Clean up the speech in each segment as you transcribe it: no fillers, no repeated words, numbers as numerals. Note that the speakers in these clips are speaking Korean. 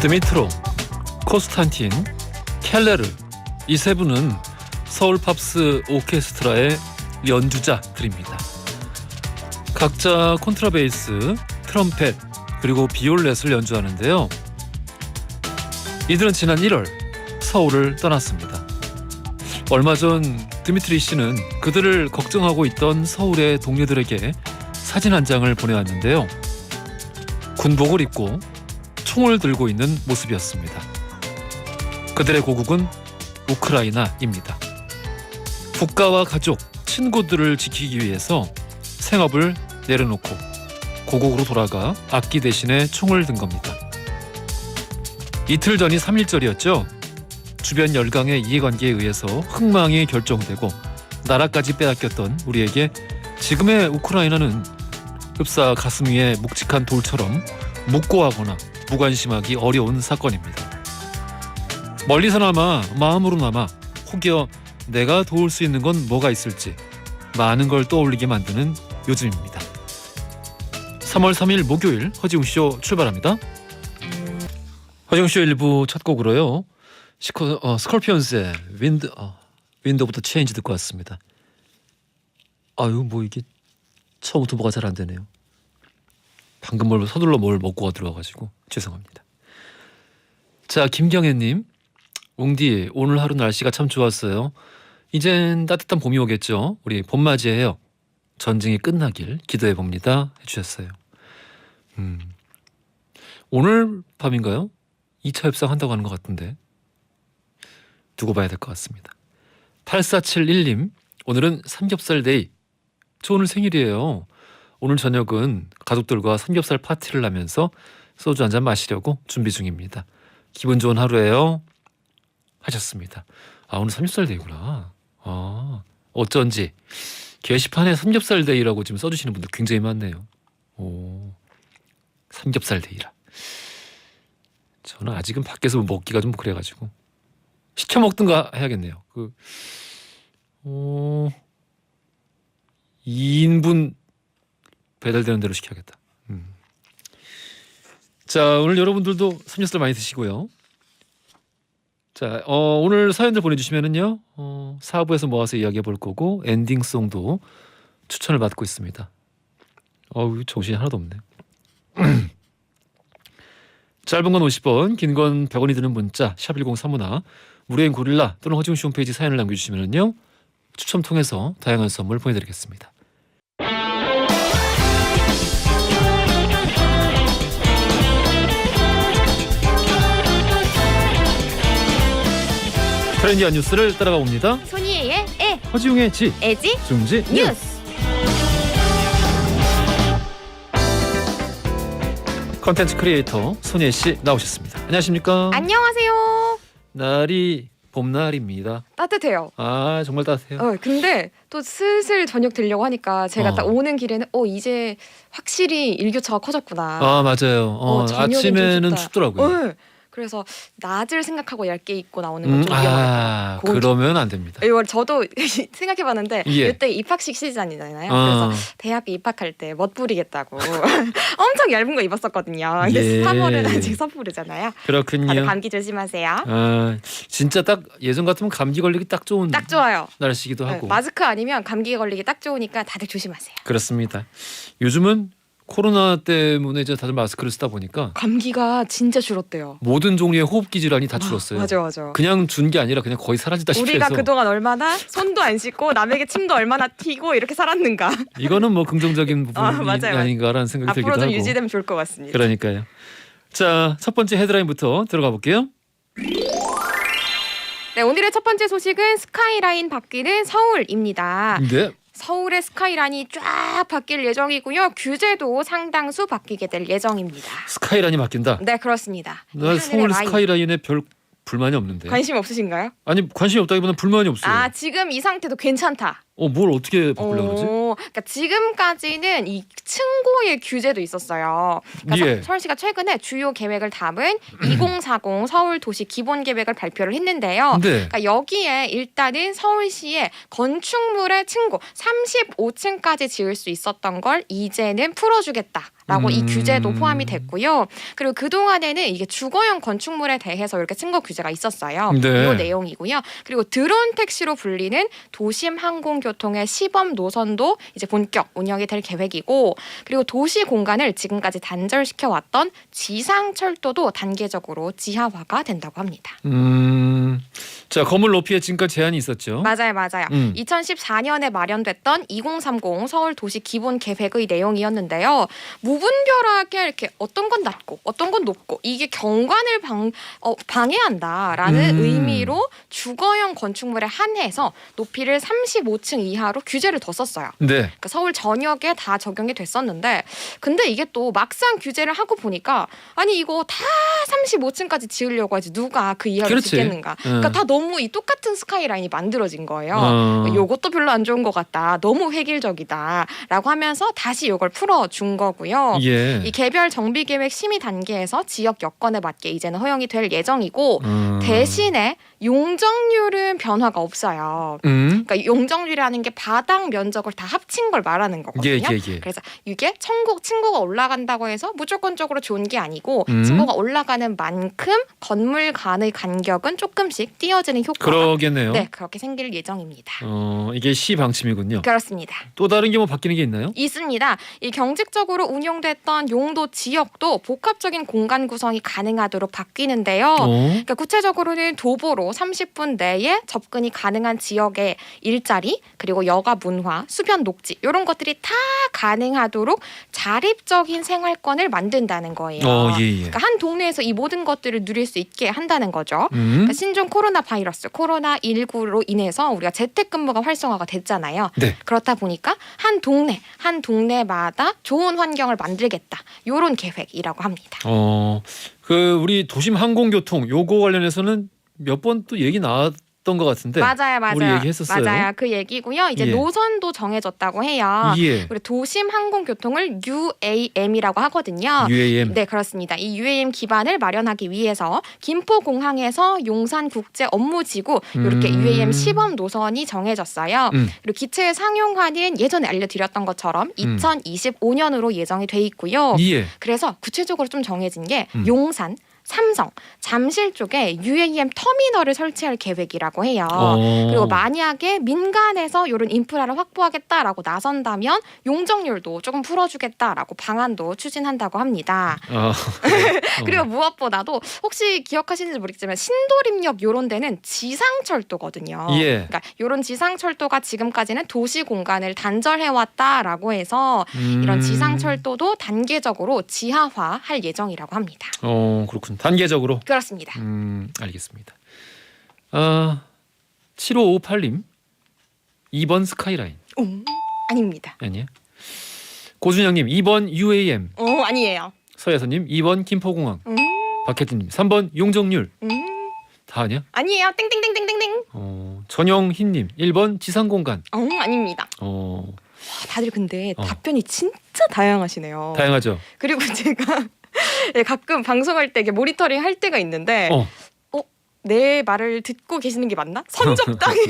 드미트로, 코스탄틴, 켈레르 이 세 분은 서울 팝스 오케스트라의 연주자들입니다. 각자 콘트라베이스, 트럼펫, 그리고 비올렛을 연주하는데요. 이들은 지난 1월 서울을 떠났습니다. 얼마 전 드미트리 씨는 그들을 걱정하고 있던 서울의 동료들에게 사진 한 장을 보내왔는데요. 군복을 입고 총을 들고 있는 모습이었습니다. 그들의 고국은 우크라이나입니다. 국가와 가족, 친구들을 지키기 위해서 생업을 내려놓고 고국으로 돌아가 악기 대신에 총을 든 겁니다. 이틀 전이 3.1절이었죠. 주변 열강의 이해관계에 의해서 흥망이 결정되고 나라까지 빼앗겼던 우리에게 지금의 우크라이나는 흡사 가슴 위에 묵직한 돌처럼 묵고하거나 무관심하기 어려운 사건입니다. 멀리서나마 마음으로나마 혹여 내가 도울 수 있는 건 뭐가 있을지 많은 걸 떠올리게 만드는 요즘입니다. 3월 3일 목요일 허지웅쇼 출발합니다. 허지웅쇼 1부 첫 곡으로요. 스콜피언스의 윈드 오브 더 체인지 듣고 왔습니다. 아유 뭐 이게 처음부터 뭐가 잘 안 되네요. 방금 서둘러 뭘 먹고 들어와가지고 죄송합니다. 자, 김경애님, 웅디 오늘 하루 날씨가 참 좋았어요. 이젠 따뜻한 봄이 오겠죠. 우리 봄 맞이해요. 전쟁이 끝나길 기도해 봅니다. 해주셨어요. 오늘 밤인가요? 2차 협상한다고 하는 것 같은데 두고 봐야 될 것 같습니다. 8471님, 오늘은 삼겹살 데이. 저 오늘 생일이에요. 오늘 저녁은 가족들과 삼겹살 파티를 하면서 소주 한잔 마시려고 준비 중입니다. 기분 좋은 하루예요. 하셨습니다. 아, 오늘 삼겹살 데이구나. 아, 어쩐지 게시판에 삼겹살 데이라고 지금 써주시는 분들 굉장히 많네요. 오, 삼겹살 데이라. 저는 아직은 밖에서 먹기가 좀 그래가지고 시켜 먹든가 해야겠네요. 2인분 배달되는 대로 시켜야겠다. 자, 오늘 여러분들도 삼겹살 많이 드시고요. 자, 오늘 사연들 보내주시면은요, 4부에서 모아서 이야기해 볼 거고 엔딩송도 추천을 받고 있습니다. 정신이 하나도 없네. 짧은 건 50원, 긴 건 100원이 드는 문자 샵 1035나 무료인 고릴라 또는 허지웅씨 홈페이지 사연을 남겨주시면은요, 추첨 통해서 다양한 선물 보내드리겠습니다. 트렌디한 뉴스를 따라가 봅니다. 손이의 에, 허지웅의 지, 에지, 중지 뉴스. 컨텐츠 크리에이터 손예 씨 나오셨습니다. 안녕하십니까? 안녕하세요. 날이 봄날입니다. 따뜻해요. 아, 정말 따뜻해요. 근데 또 슬슬 저녁 되려고 하니까 제가 딱 오는 길에는 이제 확실히 일교차가 커졌구나. 아, 맞아요. 저녁엔 아침에는 좀 춥다. 춥더라고요. 그래서 낮을 생각하고 얇게 입고 나오는 건 좀 위험하다. 그러면 안 됩니다. 이걸 저도 생각해봤는데 예. 이때 입학식 시즌이잖아요. 아. 그래서 대학교 입학할 때 멋부리겠다고 엄청 얇은 거 입었었거든요. 근데 예. 3월은 아직 섣부르잖아요. 그렇군요. 다들 감기 조심하세요. 진짜 딱 예전 같으면 감기 걸리기 딱 좋은 딱 좋아요. 날씨기도 하고. 마스크 아니면 감기 걸리기 딱 좋으니까 다들 조심하세요. 그렇습니다. 요즘은 코로나 때문에 이제 다들 마스크를 쓰다 보니까 감기가 진짜 줄었대요. 모든 종류의 호흡기 질환이 다 줄었어요. 맞아. 그냥 준 게 아니라 그냥 거의 사라지다시피 우리가 해서 그동안 얼마나 손도 안 씻고 남에게 침도 얼마나 튀고 이렇게 살았는가. 이거는 뭐 긍정적인 부분이 맞아요. 아닌가라는 생각이 들기도 앞으로 좀 하고. 유지되면 좋을 것 같습니다. 그러니까요. 자, 첫 번째 헤드라인부터 들어가 볼게요. 네, 오늘의 첫 번째 소식은 스카이라인 바뀌는 서울입니다. 네. 서울의 스카이라인이 쫙 바뀔 예정이고요. 규제도 상당수 바뀌게 될 예정입니다. 스카이라인이 바뀐다. 네, 그렇습니다. 나 서울 스카이라인에 별 불만이 없는데. 관심 없으신가요? 아니, 관심이 없다기보다는 불만이 없어요. 지금 이 상태도 괜찮다. 뭘 어떻게 바꾸려고 그러지? 그러니까 지금까지는 이 층고의 규제도 있었어요. 그러니까 예. 서울시가 최근에 주요 계획을 담은 2040 서울 도시 기본 계획을 발표를 했는데요. 네. 그러니까 여기에 일단은 서울시의 건축물의 층고 35층까지 지을 수 있었던 걸 이제는 풀어주겠다. 라고 이 규제도 포함이 됐고요. 그리고 그동안에는 이게 주거용 건축물에 대해서 이렇게 증거 규제가 있었어요. 네. 이 내용이고요. 그리고 드론 택시로 불리는 도심 항공교통의 시범 노선도 이제 본격 운영이 될 계획이고, 그리고 도시 공간을 지금까지 단절시켜 왔던 지상철도도 단계적으로 지하화가 된다고 합니다. 자, 건물 높이에 지금까지 제한이 있었죠. 맞아요. 2014년에 마련됐던 2030 서울 도시 기본 계획의 내용이었는데요. 무분별하게 이렇게 어떤 건 낮고 어떤 건 높고 이게 경관을 방해한다라는 의미로 주거용 건축물에 한해서 높이를 35층 이하로 규제를 뒀었어요. 네. 그러니까 서울 전역에 다 적용이 됐었는데, 근데 이게 또 막상 규제를 하고 보니까 아니 이거 다 35층까지 지으려고 하지 누가 그 이하로 그렇지. 짓겠는가. 그러니까 다 너무 이 똑같은 스카이라인이 만들어진 거예요. 요것도 별로 안 좋은 것 같다. 너무 획일적이다라고 하면서 다시 요걸 풀어준 거고요. 예. 이 개별 정비계획 심의 단계에서 지역 여건에 맞게 이제는 허용이 될 예정이고, 대신에 용적률은 변화가 없어요. 그러니까 용적률이라는 게 바닥 면적을 다 합친 걸 말하는 거거든요. 예. 그래서 이게 층고가 올라간다고 해서 무조건적으로 좋은 게 아니고 층고가 올라가는 만큼 건물 간의 간격은 조금씩 띄어지는 효과가 그러겠네요. 네, 그렇게 생길 예정입니다. 이게 시 방침이군요. 그렇습니다. 또 다른 게 뭐 바뀌는 게 있나요? 있습니다. 이 경직적으로 운용됐던 용도 지역도 복합적인 공간 구성이 가능하도록 바뀌는데요. 그러니까 구체적으로는 도보로 30분 내에 접근이 가능한 지역의 일자리, 그리고 여가 문화, 수변 녹지 이런 것들이 다 가능하도록 자립적인 생활권을 만든다는 거예요. 예. 그러니까 한 동네에서 이 모든 것들을 누릴 수 있게 한다는 거죠. 그러니까 신종 코로나 바이러스, 코로나19로 인해서 우리가 재택근무가 활성화가 됐잖아요. 네. 그렇다 보니까 한 동네마다 좋은 환경을 만들겠다. 이런 계획이라고 합니다. 그 우리 도심 항공교통 요거 관련해서는 몇 번 또 얘기 나왔던 것 같은데. 맞아요. 우리 얘기했었어요. 맞아요. 그 얘기고요. 이제 예. 노선도 정해졌다고 해요. 예. 우리 도심 항공교통을 UAM이라고 하거든요. UAM. 네, 그렇습니다. 이 UAM 기반을 마련하기 위해서 김포공항에서 용산국제 업무지구 이렇게 UAM 시범 노선이 정해졌어요. 그리고 기체 상용화는 예전에 알려드렸던 것처럼 2025년으로 예정이 돼 있고요. 예. 그래서 구체적으로 좀 정해진 게 용산, 삼성, 잠실 쪽에 UAM 터미널을 설치할 계획이라고 해요. 그리고 만약에 민간에서 이런 인프라를 확보하겠다라고 나선다면 용적률도 조금 풀어주겠다라고 방안도 추진한다고 합니다. 그리고 무엇보다도 혹시 기억하시는지 모르겠지만 신도림역 이런 데는 지상철도거든요. 예. 그러니까 이런 지상철도가 지금까지는 도시 공간을 단절해왔다라고 해서 이런 지상철도도 단계적으로 지하화할 예정이라고 합니다. 그렇군. 단계적으로. 그렇습니다. 알겠습니다. 7558님 2번 스카이라인. 아닙니다. 아니에요? 고준영님 2번 UAM. 아니에요. 서예선님 2번 김포공항. 박혜진님 3번 용적률. 다 아니야? 아니에요. 땡땡땡땡땡땡. 전영희님 1번 지상공간. 아닙니다. 다들 근데 답변이 진짜 다양하시네요. 다양하죠. 그리고 제가 가끔 방송할 때 이게 모니터링 할 때가 있는데 내 말을 듣고 계시는 게 맞나? 선정답에만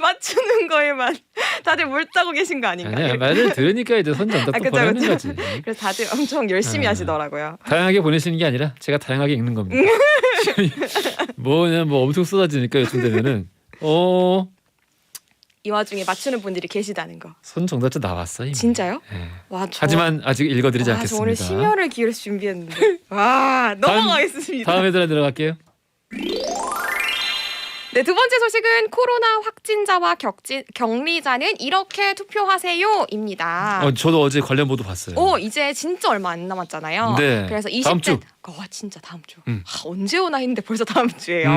맞추는 거에만 다들 몰두하고 계신 거 아닌가? 아니야, 말을 들으니까 이제 선정답도 보내는 거지. 그래서 다들 엄청 열심히 하시더라고요. 다양하게 보내시는 게 아니라 제가 다양하게 읽는 겁니다. 뭐 엄청 쏟아지니까 요즘 되면은 이 와중에 맞추는 분들이 계시다는 거. 선정답자 나왔어 이미. 진짜요? 네. 와, 하지만 아직 읽어드리지 않겠습니다. 저 오늘 심혈을 기울여서 준비했는데. 와, 넘어가겠습니다. 다음 애들아 들어갈게요. 네, 두 번째 소식은 코로나 확진자와 격리자는 이렇게 투표하세요입니다. 저도 어제 관련 보도 봤어요. 이제 진짜 얼마 안 남았잖아요. 네. 그래서 20대 다음 주. 진짜 다음 주. 언제 오나 했는데 벌써 다음 주예요.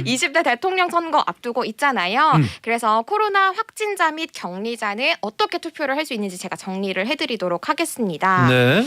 20대 대통령 선거 앞두고 있잖아요. 그래서 코로나 확진자 및 격리자는 어떻게 투표를 할 수 있는지 제가 정리를 해드리도록 하겠습니다. 네.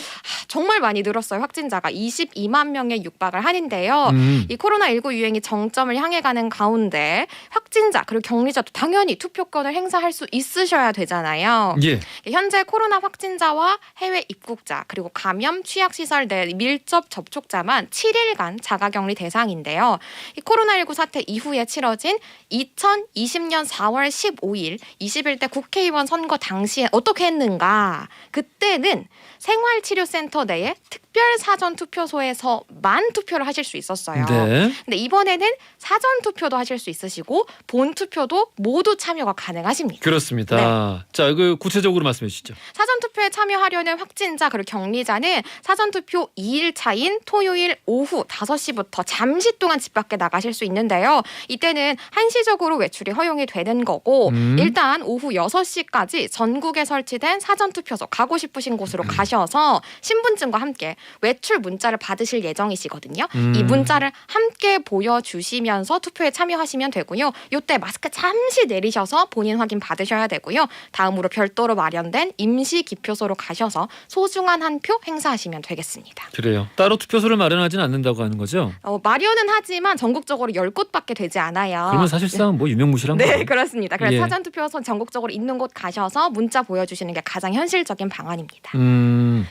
정말 많이 늘었어요. 확진자가 22만 명에 육박을 하는데요. 이 코로나19 유행이 정점을 향해 가는 가운데 확진자 그리고 격리자도 당연히 투표권을 행사할 수 있으셔야 되잖아요. 예. 현재 코로나 확진자와 해외 입국자 그리고 감염 취약시설 내 밀접 접촉 접촉자만 7일간 자가격리 대상인데요. 이 코로나19 사태 이후에 치러진 2020년 4월 15일 21대 국회의원 선거 당시에 어떻게 했는가? 그때는 생활치료센터 내에 특별 사전 투표소에서만 투표를 하실 수 있었어요. 네. 근데 이번에는 사전 투표도 하실 수 있으시고 본 투표도 모두 참여가 가능하십니다. 그렇습니다. 네. 자, 그 구체적으로 말씀해 주시죠. 사전 투표에 참여하려는 확진자 그리고 격리자는 사전 투표 2일 차인 토요일 오후 5시부터 잠시 동안 집 밖에 나가실 수 있는데요. 이때는 한시적으로 외출이 허용이 되는 거고 일단 오후 6시까지 전국에 설치된 사전 투표소 가고 싶으신 곳으로 가셔서 신분증과 함께 외출 문자를 받으실 예정이시거든요. 이 문자를 함께 보여주시면서 투표에 참여하시면 되고요. 이때 마스크 잠시 내리셔서 본인 확인 받으셔야 되고요. 다음으로 별도로 마련된 임시 기표소로 가셔서 소중한 한 표 행사하시면 되겠습니다. 그래요. 따로 투표소를 마련하지는 않는다고 하는 거죠? 마련은 하지만 전국적으로 10곳밖에 되지 않아요. 그러면 사실상 뭐 유명무실한 네, 거예요. 그렇습니다. 그래서 예. 사전 투표소 전국적으로 있는 곳 가셔서 문자 보여주시는 게 가장 현실적인 방안입니다.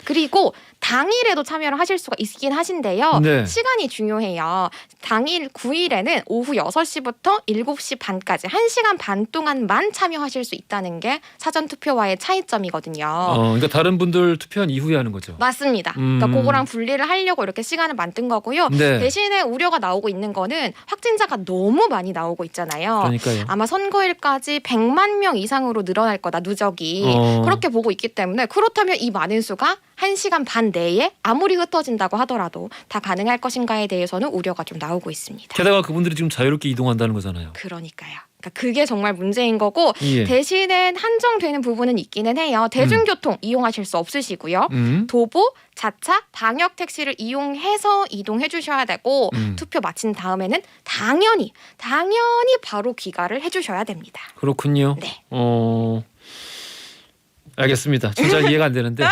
그리고 당일에도 참여를 하실 수가 있긴 하신데요. 네. 시간이 중요해요. 당일 9일에는 오후 6시부터 7시 반까지 1시간 반 동안만 참여하실 수 있다는 게 사전 투표와의 차이점이거든요. 그러니까 다른 분들 투표한 이후에 하는 거죠. 맞습니다. 그러니까 그거랑 분리를 하려고 이렇게 시간을 만든 거고요. 네. 대신에 우려가 나오고 있는 거는 확진자가 너무 많이 나오고 있잖아요. 그러니까요. 아마 선거일까지 100만 명 이상으로 늘어날 거다 누적이. 그렇게 보고 있기 때문에 그렇다면 이 많은 수가 1시간 반 내에 아무리 흩어진다고 하더라도 다 가능할 것인가에 대해서는 우려가 좀 나오고 있습니다. 게다가 그분들이 지금 자유롭게 이동한다는 거잖아요. 그러니까요. 그러니까 그게 정말 문제인 거고 예. 대신에 한정되는 부분은 있기는 해요. 대중교통 이용하실 수 없으시고요. 도보, 자차, 방역 택시를 이용해서 이동해 주셔야 되고 투표 마친 다음에는 당연히 바로 귀가를 해주셔야 됩니다. 그렇군요. 네. 알겠습니다. 진짜 이해가 안 되는데.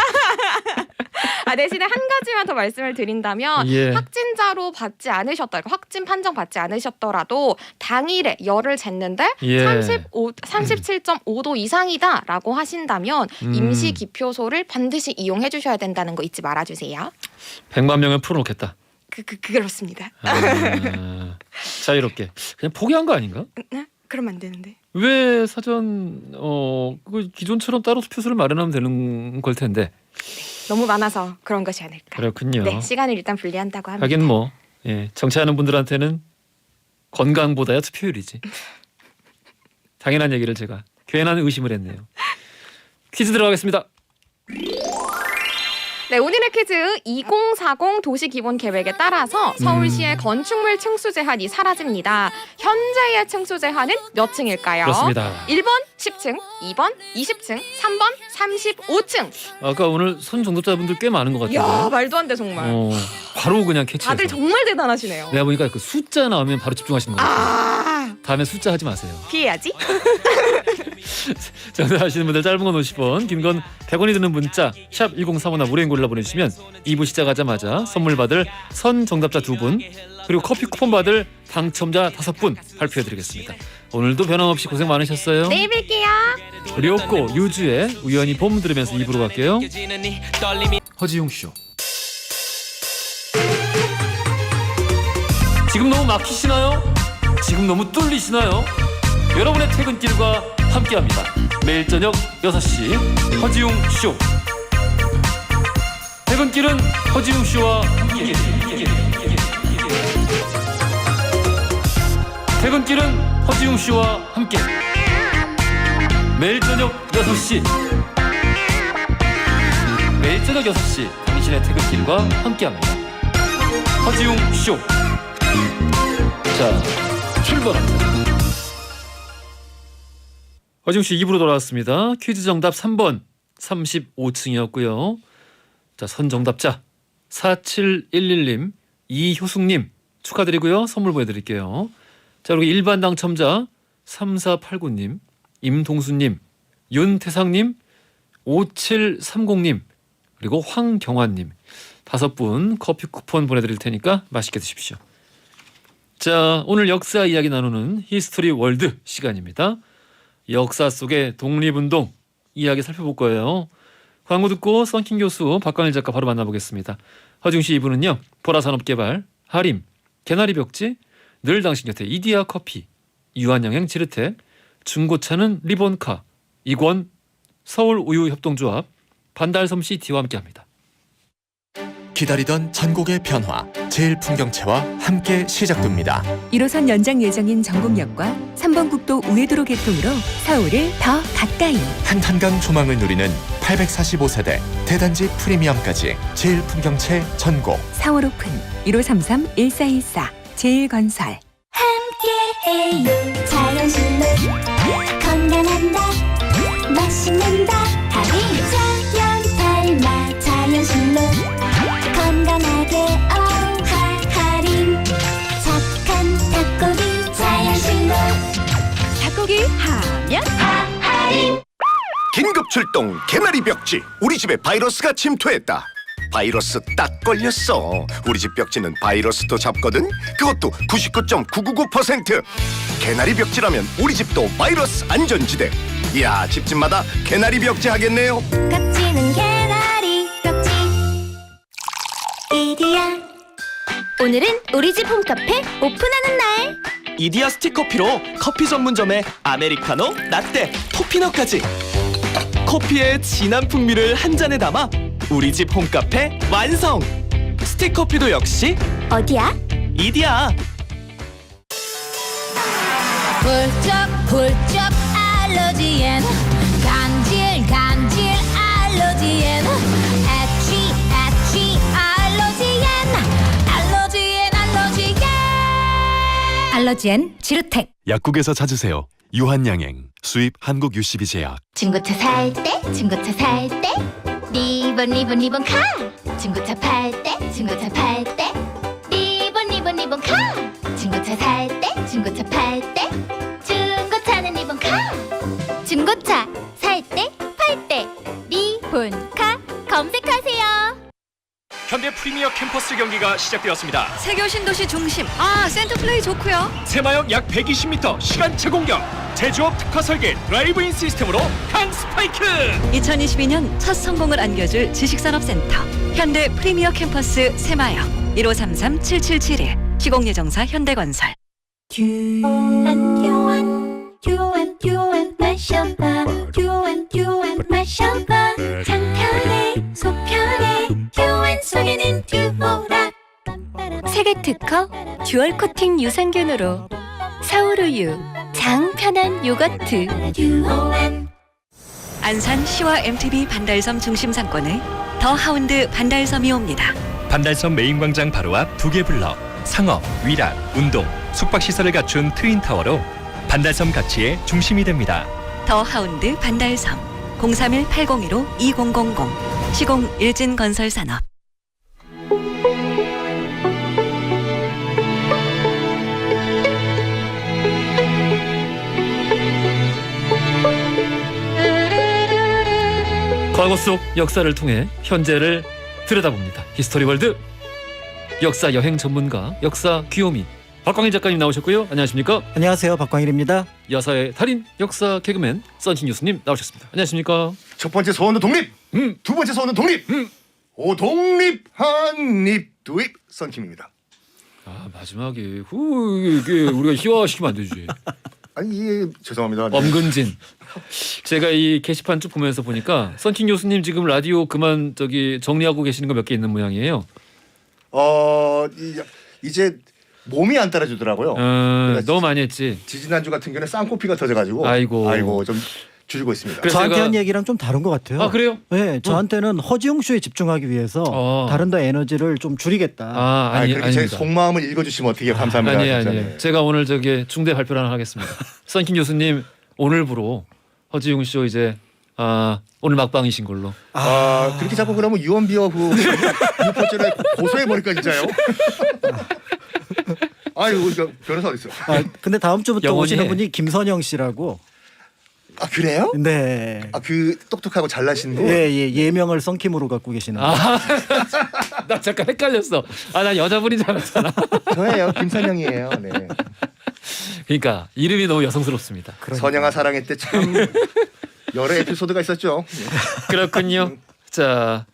대신에 한 가지만 더 말씀을 드린다면 예. 확진자로 받지 않으셨다, 확진 판정 받지 않으셨더라도 당일에 열을 쟀는데 예. 37.5도 이상이다라고 하신다면 임시 기표소를 반드시 이용해 주셔야 된다는 거 잊지 말아주세요. 100만 명을 풀어놓겠다. 그렇습니다. 자유롭게. 그냥 포기한 거 아닌가? 그러면 안 되는데. 왜 사전 그 기존처럼 따로 투표소를 마련하면 되는 걸 텐데. 너무 많아서 그런 것이 아닐까. 그렇군요. 네, 시간을 일단 분리한다고 합니다. 하긴 뭐 정치하는 분들한테는 건강보다야 투표율이지. 당연한 얘기를 제가 괜한 의심을 했네요. 퀴즈 들어가겠습니다. 네, 오늘의 퀴즈 2040 도시기본계획에 따라서 서울시의 건축물 층수 제한이 사라집니다. 현재의 층수 제한은 몇 층일까요? 그렇습니다. 1번 10층, 2번 20층, 3번 35층. 아까 오늘 선 정답자분들 꽤 많은 것 같은데. 야, 말도 안 돼 정말. 바로 그냥 캐치해서. 다들 정말 대단하시네요. 내가 보니까 그 숫자 나오면 바로 집중하시는 것 같아요. 다음에 숫자 하지 마세요. 피해야지. 정답 아시는 분들 짧은 건 50원, 긴 건 100원이 드는 문자 샵 1035나 무료인 골라 보내주시면 2부 시작하자마자 선물 받을 선 정답자 2분 그리고 커피 쿠폰 받을 당첨자 5분 발표해드리겠습니다. 오늘도 변함없이 고생 많으셨어요. 내일 뵐게요. 료꼬 유주의 우연히 봄 들으면서 2부로 갈게요. 허지용 쇼. 지금 너무 막히시나요? 지금 너무 뚫리시나요? 여러분의 퇴근길과 함께합니다. 매일 저녁 6시 허지용 쇼. 퇴근길은 허지용 쇼와 함께. 퇴근길은 허지용 쇼와 함께. 매일 저녁 6시. 매일 저녁 6시 당신의 퇴근길과 함께합니다. 허지용 쇼. 자, 출발합니다. 허지용 씨 2부로 돌아왔습니다. 퀴즈 정답 3번 35층이었고요. 자, 선 정답자 4711님, 이효숙님 축하드리고요. 선물 보내드릴게요. 자, 그리고 일반 당첨자 3489님, 임동수님, 윤태상님, 5730님, 그리고 황경환님 5분 커피 쿠폰 보내드릴 테니까 맛있게 드십시오. 자, 오늘 역사 이야기 나누는 히스토리 월드 시간입니다. 역사 속의 독립운동 이야기 살펴볼 거예요. 광고 듣고 썬킹 교수 박광일 작가 바로 만나보겠습니다. 허지웅 씨 2부는요. 보라산업개발, 하림, 개나리 벽지, 늘 당신 곁에 이디야 커피, 유한양행 지르텍, 중고차는 리본카, 이권, 서울우유협동조합, 반달섬 시티와 함께합니다. 기다리던 전국의 변화 제일풍경채와 함께 시작됩니다. 1호선 연장 예정인 전곡역과 3번 국도 우회도로 개통으로 서울을 더 가까이. 한탄강 조망을 누리는 845세대 대단지 프리미엄까지 제일풍경채 전곡. 4월 오픈 1533-1414 제일건설. 함께해요 자연실로 건강한 날 맛있는 날 하림 자연 닮아 자연실로 건강하게 하림 착한 닭고기 자연실로 닭고기 하면 하림 긴급 출동 개나리 벽지. 우리 집에 바이러스가 침투했다. 바이러스 딱 걸렸어. 우리 집 벽지는 바이러스도 잡거든. 그것도 99.999%. 개나리 벽지라면 우리 집도 바이러스 안전지대. 이야, 집집마다 개나리 벽지 하겠네요. 깍지는 개나리 벽지 이디야 오늘은 우리 집 홈카페 오픈하는 날 이디야 스틱커피로 커피 전문점에 아메리카노, 라떼, 토피넛까지 커피의 진한 풍미를 한 잔에 담아 우리 집 홈카페 완성! 스틱커피도 역시 어디야? 이디야! 훌쩍훌쩍 알러지엔 간질 알러지엔 애취 알러지엔 지르텍 약국에서 찾으세요. 유한양행 수입 한국 UCB 제약. 중고차 살 때 리본 카 중고차 팔 때 리본 카 중고차 살 때 중고차는 리본 카 중고차 살 때 팔 때 리본 카 검색하세요. 현대 프리미어 캠퍼스 경기가 시작되었습니다. 세교 신도시 중심. 센터플레이 좋고요. 세마역 약 120m 시간차 공격 제조업 특화 설계 드라이브인 시스템으로 강 스파이크 2022년 첫 성공을 안겨줄 지식산업센터 현대 프리미어 캠퍼스 새마역 1533-7771 시공예정사 현대건설. 교환 마셔봐 장편에 속편에 교환 속에는 듀오라 세계 특허 듀얼 코팅 유산균으로 서울우유 장 편한 요거트 듀오란 안산 시와 MTB 반달섬 중심 상권에 더 하운드 반달섬이 옵니다. 반달섬 메인광장 바로 앞 두 개 블럭, 상업, 위락, 운동, 숙박시설을 갖춘 트윈타워로 반달섬 가치의 중심이 됩니다. 더 하운드 반달섬 031-801-2000 시공 일진건설산업. 과거 속 역사를 통해 현재를 들여다봅니다. 히스토리월드 역사 여행 전문가 역사 귀요미 박광일 작가님 나오셨고요. 안녕하십니까? 안녕하세요. 박광일입니다. 여사의 달인 역사 개그맨 썬신 교수님 나오셨습니다. 안녕하십니까? 첫 번째 소원은 독립. 두 번째 소원은 독립. 오독립 한입 두입 썬킴입니다. 마지막에 이게 우리가 희화시키면 안 되지. 아니 이게 죄송합니다. 네. 엄근진. 제가 이 게시판 쭉 보면서 보니까 썬킴 교수님 지금 라디오 그만 정리하고 계시는 거 몇 개 있는 모양이에요. 이제 몸이 안 따라주더라고요. 너무 많이 했지. 지지난주 같은 경우는 쌍코피가 터져가지고 아이고 좀 줄이고 있습니다. 그래서 저한테 제가- 한 얘기랑 좀 다른 것 같아요. 아 그래요? 네, 저한테는 허지웅 쇼에 집중하기 위해서 다른 데 에너지를 좀 줄이겠다. 그렇게 제 속마음을 읽어주시면 어떻게 감사합니다. 아니에요. 진짜. 제가 오늘 중대 발표를 하나 하겠습니다. 썬킴 교수님 오늘부로 허지웅 쇼 이제 오늘 막방이신 걸로. 그렇게 자꾸 그러면 유언비어 그 유포죄를 고소해 버릴까 진짜요? 아유 변호사 어디 있어? 근데 다음 주부터 영원히 오시는 해. 분이 김선영 씨라고. 그래요? 네. 그 똑똑하고 잘나신 분. 예명을 썬킴으로 갖고 계시는. 나 잠깐 헷갈렸어. 난 여자분인 줄 알았잖아. 저예요. 김선영이에요. 네. 그러니까 이름이 너무 여성스럽습니다. 선영아 사랑해 때 참 여러 에피소드가 있었죠. 그렇군요. 자,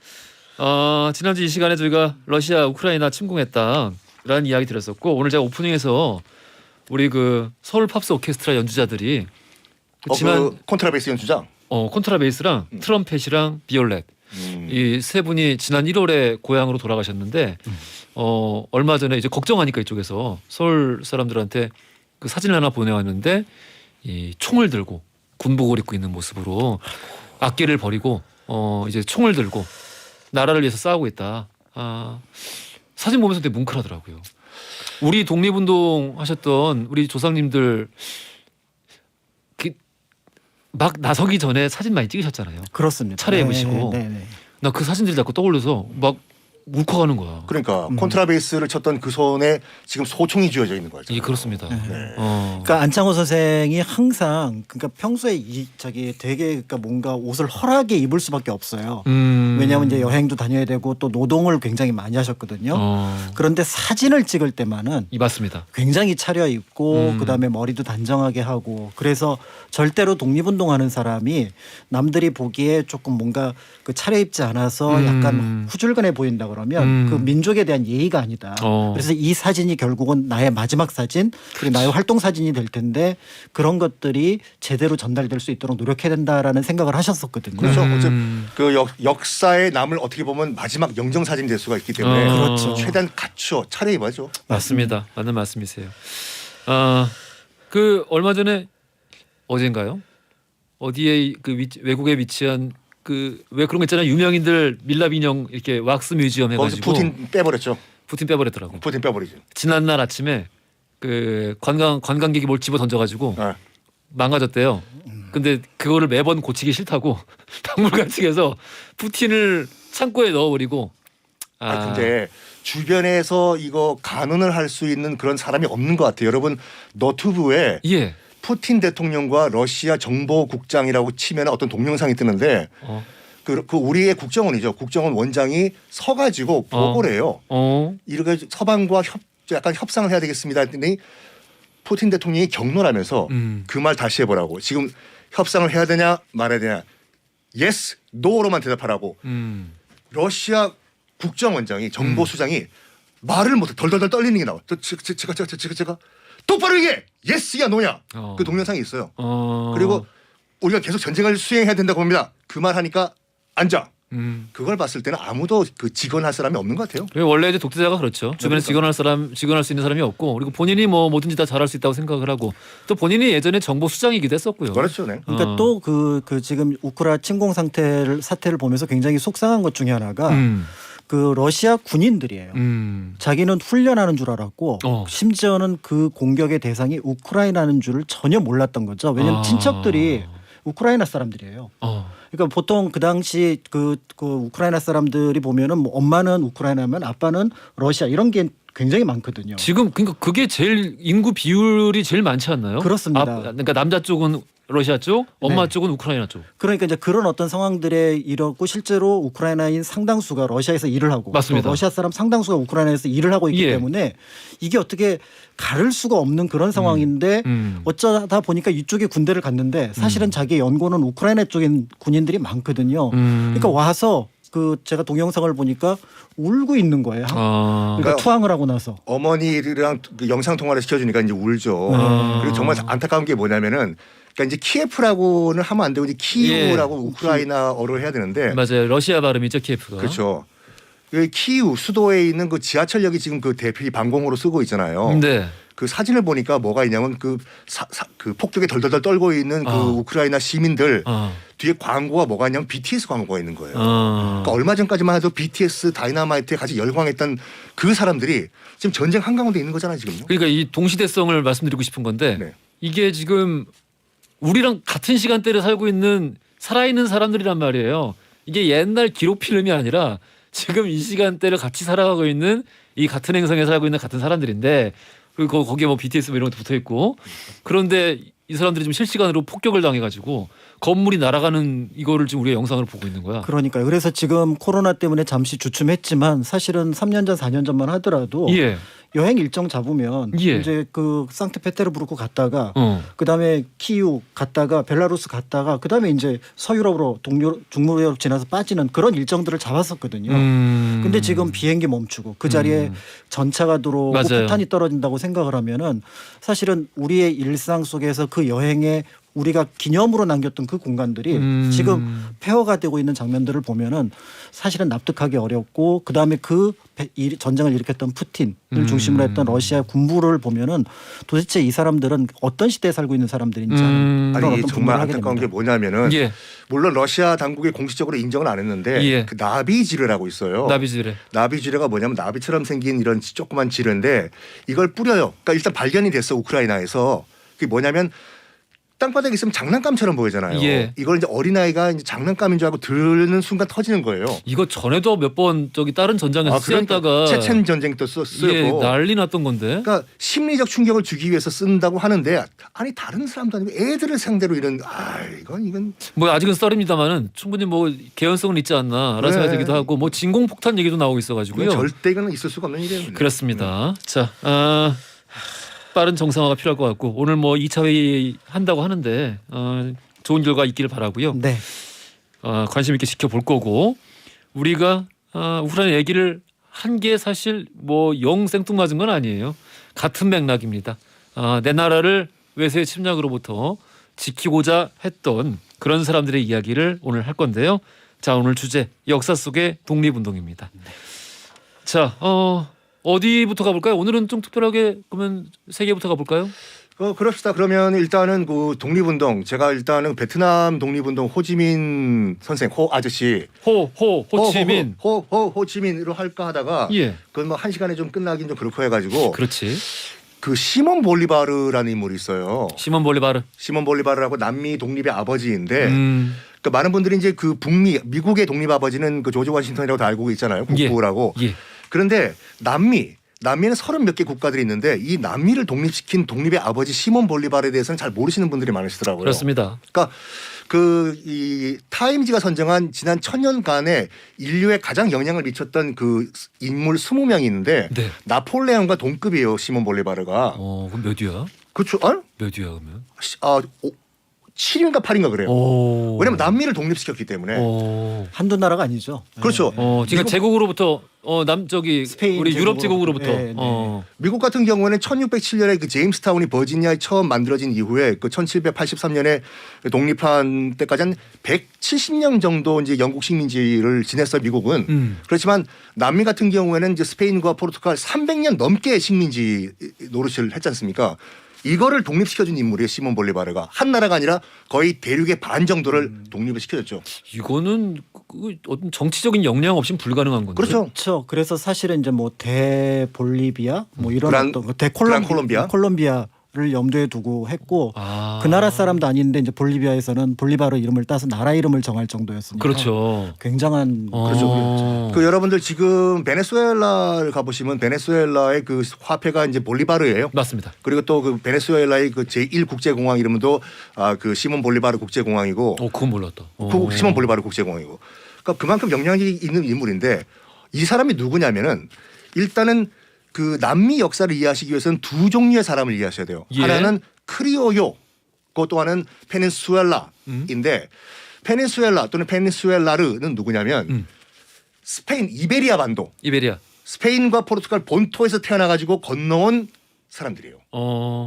지난주 이 시간에 저희가 러시아 우크라이나 침공했다라는 이야기 드렸었고 오늘 제가 오프닝에서 우리 그 서울 팝스 오케스트라 연주자들이 그 콘트라베이스 연주자. 콘트라베이스랑 트럼펫이랑 비올렛 이 세 분이 지난 1월에 고향으로 돌아가셨는데 얼마 전에 이제 걱정하니까 이쪽에서 서울 사람들한테 그 사진을 하나 보내왔는데 이 총을 들고 군복을 입고 있는 모습으로 악기를 버리고 이제 총을 들고 나라를 위해서 싸우고 있다. 사진 보면서 되게 뭉클하더라고요. 우리 독립운동 하셨던 우리 조상님들 막 나서기 전에 사진 많이 찍으셨잖아요. 그렇습니다. 차례 입으시고. 나 그 사진들 자꾸 떠올려서 막 울컥하는 거야. 그러니까 콘트라베이스를 쳤던 그 손에 지금 소총이 쥐어져 있는 거죠. 예, 그렇습니다. 그러니까 안창호 선생이 항상 그러니까 평소에 되게 그러니까 뭔가 옷을 헐하게 입을 수밖에 없어요. 왜냐하면 이제 여행도 다녀야 되고 또 노동을 굉장히 많이 하셨거든요. 그런데 사진을 찍을 때만은 맞습니다. 굉장히 차려입고 그다음에 머리도 단정하게 하고 그래서 절대로 독립운동하는 사람이 남들이 보기에 조금 뭔가 그 차려입지 않아서 약간 후줄근해 보인다 그러면 그 민족에 대한 예의가 아니다. 그래서 이 사진이 결국은 나의 마지막 사진 그리고 나의 활동 사진이 될 텐데 그런 것들이 제대로 전달될 수 있도록 노력해야 된다라는 생각을 하셨었거든요. 그렇죠. 그 역사의 남을 어떻게 보면 마지막 영정 사진이 될 수가 있기 때문에 그렇죠. 최대한 갖추어 차려입어야죠. 맞습니다. 맞는 말씀이세요. 그 얼마 전에 어젠가요? 어디에 그 외국에 위치한 그 왜 그런 거 있잖아요. 유명인들 밀랍 인형 이렇게 왁스 뮤지엄 해가지고 거기서 푸틴 빼버렸죠. 푸틴 빼버렸더라고. 푸틴 빼버리죠. 지난날 아침에 그 관광객이 뭘 집어 던져가지고 망가졌대요. 근데 그거를 매번 고치기 싫다고 박물관 측에서 푸틴을 창고에 넣어버리고. 근데 주변에서 이거 간언을 할 수 있는 그런 사람이 없는 것 같아요. 여러분 너튜브에 예. 푸틴 대통령과 러시아 정보국장이라고 치면 어떤 동영상이 뜨는데 그 우리의 국정원이죠. 국정원 원장이 서가지고 보고를 해요. 이렇게 서방과 약간 협상을 해야 되겠습니다 했더니 푸틴 대통령이 격노하면서 그 말 다시 해보라고. 지금 협상을 해야 되냐 말아야 되냐. yes, no로만 대답하라고. 러시아 국정원장이 정보수장이 말을 못해 덜덜덜 떨리는 게 나와. 제가 똑바로 얘기해. 예스야 노냐. 그 동영상이 있어요. 그리고 우리가 계속 전쟁을 수행해야 된다고 봅니다. 그 말 하니까 앉아. 그걸 봤을 때는 아무도 그 직언할 사람이 없는 것 같아요. 원래 이제 독재자가 그렇죠. 주변에 직언할 수 있는 사람이 없고 그리고 본인이 뭐 뭐든지 다 잘할 수 있다고 생각을 하고 또 본인이 예전에 정보 수장이기도 했었고요. 그렇죠. 네. 그러니까 또 그 지금 우크라 침공 사태를 보면서 굉장히 속상한 것 중에 하나가 그 러시아 군인들이에요. 자기는 훈련하는 줄 알았고 심지어는 그 공격의 대상이 우크라이나는 줄을 전혀 몰랐던 거죠. 왜냐하면 친척들이 우크라이나 사람들이에요. 그러니까 보통 그 당시 그 우크라이나 사람들이 보면은 뭐 엄마는 우크라이나면 아빠는 러시아 이런 게 굉장히 많거든요. 지금 그러니까 그게 제일 인구 비율이 제일 많지 않나요? 그렇습니다. 그러니까 남자 쪽은 러시아 쪽, 엄마 네. 쪽은 우크라이나 쪽. 그러니까 이제 그런 어떤 상황들에 이렇고 실제로 우크라이나인 상당수가 러시아에서 일을 하고 맞습니다. 러시아 사람 상당수가 우크라이나에서 일을 하고 있기 예. 때문에 이게 어떻게 가를 수가 없는 그런 상황인데 어쩌다 보니까 이쪽에 군대를 갔는데 사실은 자기 연고는 우크라이나 쪽에 군인들이 많거든요. 그러니까 와서 그 제가 동영상을 보니까 울고 있는 거예요. 그러니까 투항을 하고 나서 어머니랑 그 영상 통화를 시켜주니까 이제 울죠. 그리고 정말 안타까운 게 뭐냐면은. 그러니까 이제 키예프라고는 하면 안 되고 이제 키이우라고 우크라이나어로 해야 되는데 맞아요. 러시아 발음이죠 키예프가. 그렇죠. 그 키이우 수도에 있는 그 지하철역이 지금 그 대피 방공호로 쓰고 있잖아요. 네. 그 사진을 보니까 뭐가 있냐면 그 폭격에 덜덜덜 떨고 있는 그 우크라이나 시민들 뒤에 광고가 뭐가 있냐면 BTS 광고가 있는 거예요. 그러니까 얼마 전까지만 해도 BTS 다이너마이트에 같이 열광했던 그 사람들이 지금 전쟁 한가운데 있는 거잖아요 지금요. 그러니까 이 동시대성을 말씀드리고 싶은 건데 네. 이게 지금 우리랑 같은 시간대를 살고 있는 살아있는 사람들이란 말이에요. 이게 옛날 기록 필름이 아니라 지금 이 시간대를 같이 살아가고 있는 이 같은 행성에 살고 있는 같은 사람들인데 그리고 거기에 뭐 BTS 뭐 이런 것도 붙어 있고 그런데 이 사람들이 지금 실시간으로 폭격을 당해가지고 건물이 날아가는 이거를 지금 우리가 영상으로 보고 있는 거야. 그러니까요. 그래서 지금 코로나 때문에 잠시 주춤했지만 사실은 3년 전 4년 전만 하더라도 예. 여행 일정 잡으면 예. 이제 그 상트페테르부르크 갔다가 그다음에 키우 갔다가 벨라루스 갔다가 그다음에 이제 서유럽으로 중유럽 지나서 빠지는 그런 일정들을 잡았었거든요. 근데 지금 비행기 멈추고 그 자리에 전차가 들어오고 맞아요. 포탄이 떨어진다고 생각을 하면은 사실은 우리의 일상 속에서 그 여행에 우리가 기념으로 남겼던 그 공간들이 지금 폐허가 되고 있는 장면들을 보면은 사실은 납득하기 어렵고 그다음에 그 전쟁을 일으켰던 푸틴을 중심으로 했던 러시아 군부를 보면은 도대체 이 사람들은 어떤 시대에 살고 있는 사람들인지 하는 그런 아니 어떤 정말 분별을 하게 안타까운 게 됩니다. 뭐냐면은 예. 물론 러시아 당국이 공식적으로 인정은 안 했는데 예. 그 나비지르라고 있어요. 나비지레. 나비지르가 뭐냐면 나비처럼 생긴 이런 조그만 지르인데 이걸 뿌려요. 그러니까 일단 발견이 됐어 우크라이나에서. 그게 뭐냐면 땅바닥에 있으면 장난감처럼 보이잖아요. 예. 이걸 이제 어린아이가 이제 장난감인 줄 알고 들는 순간 터지는 거예요. 이거 전에도 몇 번 저기 다른 전장에서 쓰였다가 체첸 전쟁 때 쓰였고 예, 난리 났던 건데. 그러니까 심리적 충격을 주기 위해서 쓴다고 하는데 아니 다른 사람도 아니고 애들을 상대로 이런 이건 뭐 아직은 썰입니다만은 충분히 뭐 개연성은 있지 않나라는 생각이 들기도 하고 뭐 진공폭탄 얘기도 나오고 있어가지고요. 절대 이건 있을 수가 없는 일이에요. 그렇습니다. 자, 빠른 정상화가 필요할 것 같고 오늘 뭐 2차 회의 한다고 하는데 좋은 결과 있기를 바라고요. 네. 관심 있게 지켜볼 거고 우리가 우크라이나 얘기를 한 게 사실 뭐 영 생뚱맞은 건 아니에요. 같은 맥락입니다. 내 나라를 외세의 침략으로부터 지키고자 했던 그런 사람들의 이야기를 오늘 할 건데요. 자, 오늘 주제 역사 속의 독립운동입니다. 자, 어디부터 가볼까요? 오늘은 좀 특별하게 그러면 세계부터 가볼까요? 그럽시다. 그러면 일단은 그 독립운동 제가 일단은 베트남 독립운동 호지민 선생 호 아저씨 호치민 호치민으로 할까 하다가 예. 그건 뭐 한 시간에 좀 끝나긴 좀 그렇고 해가지고 그렇지. 그 시몬 볼리바르라는 인물이 있어요. 시몬 볼리바르. 시몬 볼리바르라고 남미 독립의 아버지인데 그 많은 분들이 이제 그 북미 미국의 독립 아버지는 그 조지 워싱턴이라고 다 알고 있잖아요. 국부라고. 예. 그런데 남미에는 30몇 개 국가들이 있는데 이 남미를 독립시킨 독립의 아버지 시몬 볼리바르에 대해서는 잘 모르시는 분들이 많으시더라고요. 그렇습니다. 그러니까 이 타임지가 선정한 지난 1000년간의 인류에 가장 영향을 미쳤던 그 인물 20명이 있는데 네. 나폴레옹과 동급이에요. 시몬 볼리바르가. 그럼 몇 위야? 그렇죠. 몇 위야 그러면? 7인가 8인가 그래요. 오. 왜냐면 남미를 독립시켰기 때문에. 한두 나라가 아니죠. 그렇죠. 지금 제국으로부터 남쪽이 스페인 우리 유럽 제국으로부터 네, 네. 미국 같은 경우에는 1607년에 그 제임스타운이 버지니아에 처음 만들어진 이후에 그 1783년에 독립한 때까지 한 170년 정도 이제 영국 식민지를 지냈어요. 미국은. 그렇지만 남미 같은 경우에는 이제 스페인과 포르투갈 300년 넘게 식민지 노릇을 했지 않습니까? 이거를 독립시켜준 인물이에요. 시몬 볼리바르가. 한 나라가 아니라 거의 대륙의 반 정도를 독립을 시켜줬죠. 이거는 어떤 정치적인 역량 없이는 불가능한 건데. 그렇죠. 그래서 사실은 이제 뭐 대볼리비아 뭐 이런 어떤 대콜롬비아를 염두에 두고 했고 그 나라 사람도 아닌데 이제 볼리비아에서는 볼리바르 이름을 따서 나라 이름을 정할 정도였으니까. 그렇죠. 굉장한 그렇죠. 그 여러분들 지금 베네수엘라를 가보시면 베네수엘라의 그 화폐가 이제 볼리바르예요. 맞습니다. 그리고 또 그 베네수엘라의 그 제1국제공항 이름도 그 시몬 볼리바르 국제공항이고. 그건 몰랐다. 시몬 볼리바르 국제공항이고. 그러니까 그만큼 영향이 있는 인물인데 이 사람이 누구냐면은 일단은 그 남미 역사를 이해하시기 위해서는 두 종류의 사람을 이해하셔야 돼요. 예. 하나는 크리오요, 또 하나는 페닌수엘라인데 페닌수엘라 또는 페닌수엘라르는 누구냐면 스페인 이베리아 반도, 스페인과 포르투갈 본토에서 태어나가지고 건너온 사람들이에요.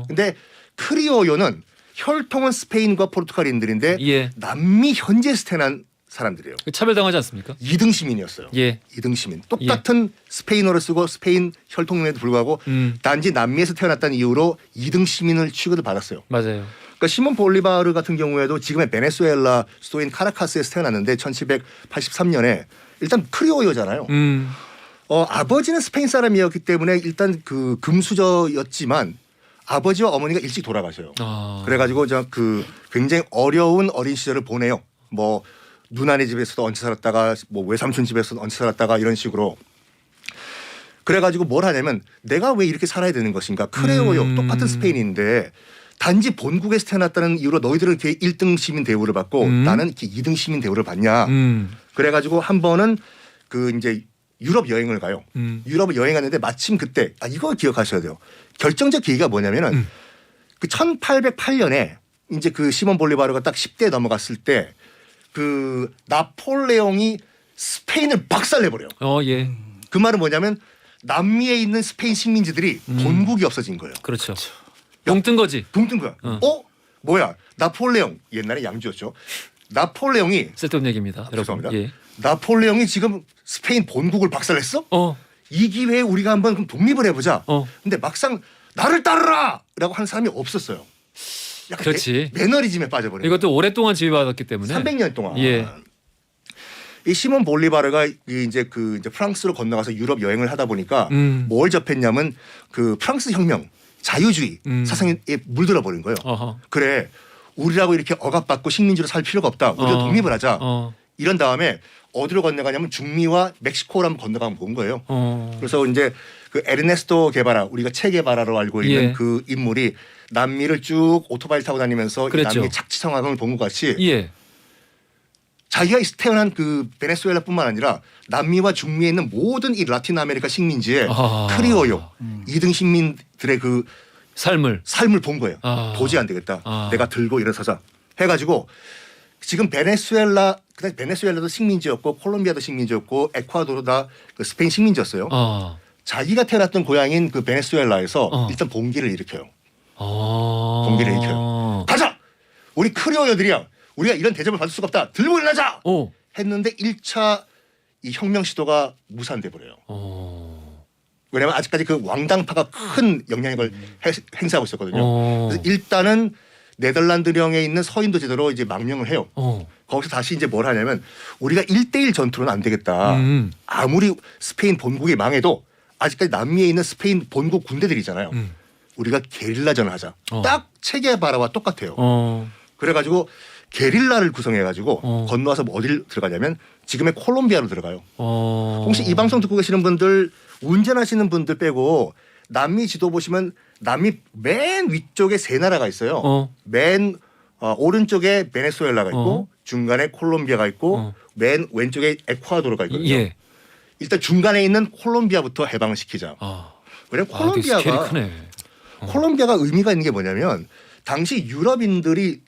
근데 크리오요는 혈통은 스페인과 포르투갈인들인데 예. 남미 현지에서 태어난 사람들이에요. 차별당하지 않습니까? 2등 시민이었어요. 예. 2등 시민. 똑같은 스페인어를 쓰고 스페인 혈통임에도 불구하고 단지 남미에서 태어났다는 이유로 2등 시민을 취급을 받았어요. 맞아요. 그러니까 시몬 볼리바르 같은 경우에도 지금의 베네수엘라 수도인 카라카스에서 태어났는데 1783년에 일단 크리오요잖아요. 아버지는 스페인 사람이었기 때문에 일단 그 금수저였지만 아버지와 어머니가 일찍 돌아가셔요. 그래가지고 그 굉장히 어려운 어린 시절을 보내요. 뭐 누나네 집에서도 얹혀 살았다가 뭐 외삼촌 집에서도 얹혀 살았다가 이런 식으로. 그래가지고 뭘 하냐면 내가 왜 이렇게 살아야 되는 것인가. 크레오요 똑같은 스페인인데 단지 본국에서 태어났다는 이유로 너희들은 이렇게 1등 시민 대우를 받고 나는 이렇게 2등 시민 대우를 받냐. 그래가지고 한 번은 그 이제 유럽 여행을 가요. 유럽을 여행하는데 마침 그때 이거 기억하셔야 돼요. 결정적 계기가 뭐냐면은 그 1808년에 이제 그 시몬 볼리바르가 딱 10대에 넘어갔을 때 그 나폴레옹이 스페인을 박살내버려요. 예. 그 말은 뭐냐면 남미에 있는 스페인 식민지들이 본국이 없어진 거예요. 그렇죠. 붕 뜬 거지. 붕 뜬 거야. 뭐야? 나폴레옹 옛날에 양주였죠. 나폴레옹이 쓸데없는 얘기입니다. 죄송합니다. 예. 나폴레옹이 지금 스페인 본국을 박살냈어? 이 기회에 우리가 한번 그럼 독립을 해보자. 근데 막상 나를 따르라라고 하는 사람이 없었어요. 약간 그렇지. 매너리즘에 빠져버린 거예요. 이것도 오랫동안 지휘받았기 때문에 300년 동안. 예. 이 시몬 볼리바르가 이제 프랑스로 건너가서 유럽 여행을 하다 보니까 뭘 접했냐면 그 프랑스 혁명, 자유주의 사상에 물들어 버린 거예요. 그래, 우리라고 이렇게 억압받고 식민지로 살 필요가 없다. 우리도 독립을 하자. 이런 다음에 어디로 건너가냐면 중미와 멕시코로 한번 건너가면 본 거예요. 그래서 이제 그 에르네스토 게바라, 우리가 체 게바라로 알고 있는 예. 그 인물이 남미를 쭉 오토바이 타고 다니면서 이 남미 착지 상황을 본 것 같이 예. 자기가 태어난 그 베네수엘라뿐만 아니라 남미와 중미에 있는 모든 이 라틴 아메리카 식민지의 크리오요 2등 식민들의 그 삶을 본 거예요. 도저히 안 되겠다. 내가 들고 일어서자 해가지고 지금 베네수엘라도 식민지였고 콜롬비아도 식민지였고 에콰도르도 다 그 스페인 식민지였어요. 자기가 태어났던 고향인 그 베네수엘라에서 일단 봉기를 일으켜요. 봉기를 일으켜요. 가자! 우리 크리오여들이야. 우리가 이런 대접을 받을 수가 없다. 들고 일어나자! 했는데 1차 이 혁명 시도가 무산돼 버려요. 왜냐하면 아직까지 그 왕당파가 큰 영향력을 행사하고 있었거든요. 그래서 일단은 네덜란드령에 있는 서인도 제도로 이제 망명을 해요. 거기서 다시 이제 뭘 하냐면 우리가 1대1 전투로는 안 되겠다. 아무리 스페인 본국이 망해도 아직까지 남미에 있는 스페인 본국 군대들이잖아요. 우리가 게릴라전을 하자. 딱 체게바라와 똑같아요. 그래가지고 게릴라를 구성해가지고 건너와서 어디를 들어가냐면 지금의 콜롬비아로 들어가요. 혹시 이 방송 듣고 계시는 분들 운전하시는 분들 빼고 남미 지도 보시면 남미 맨 위쪽에 세 나라가 있어요. 맨 오른쪽에 베네수엘라가 있고 중간에 콜롬비아가 있고 맨 왼쪽에 에콰도르가 있거든요. 예. 일단 중간에 있는 콜롬비아부터 해방을 시키자. 왜냐면 콜롬비아가 의미가 있는 게 뭐냐면 당시 유럽인들이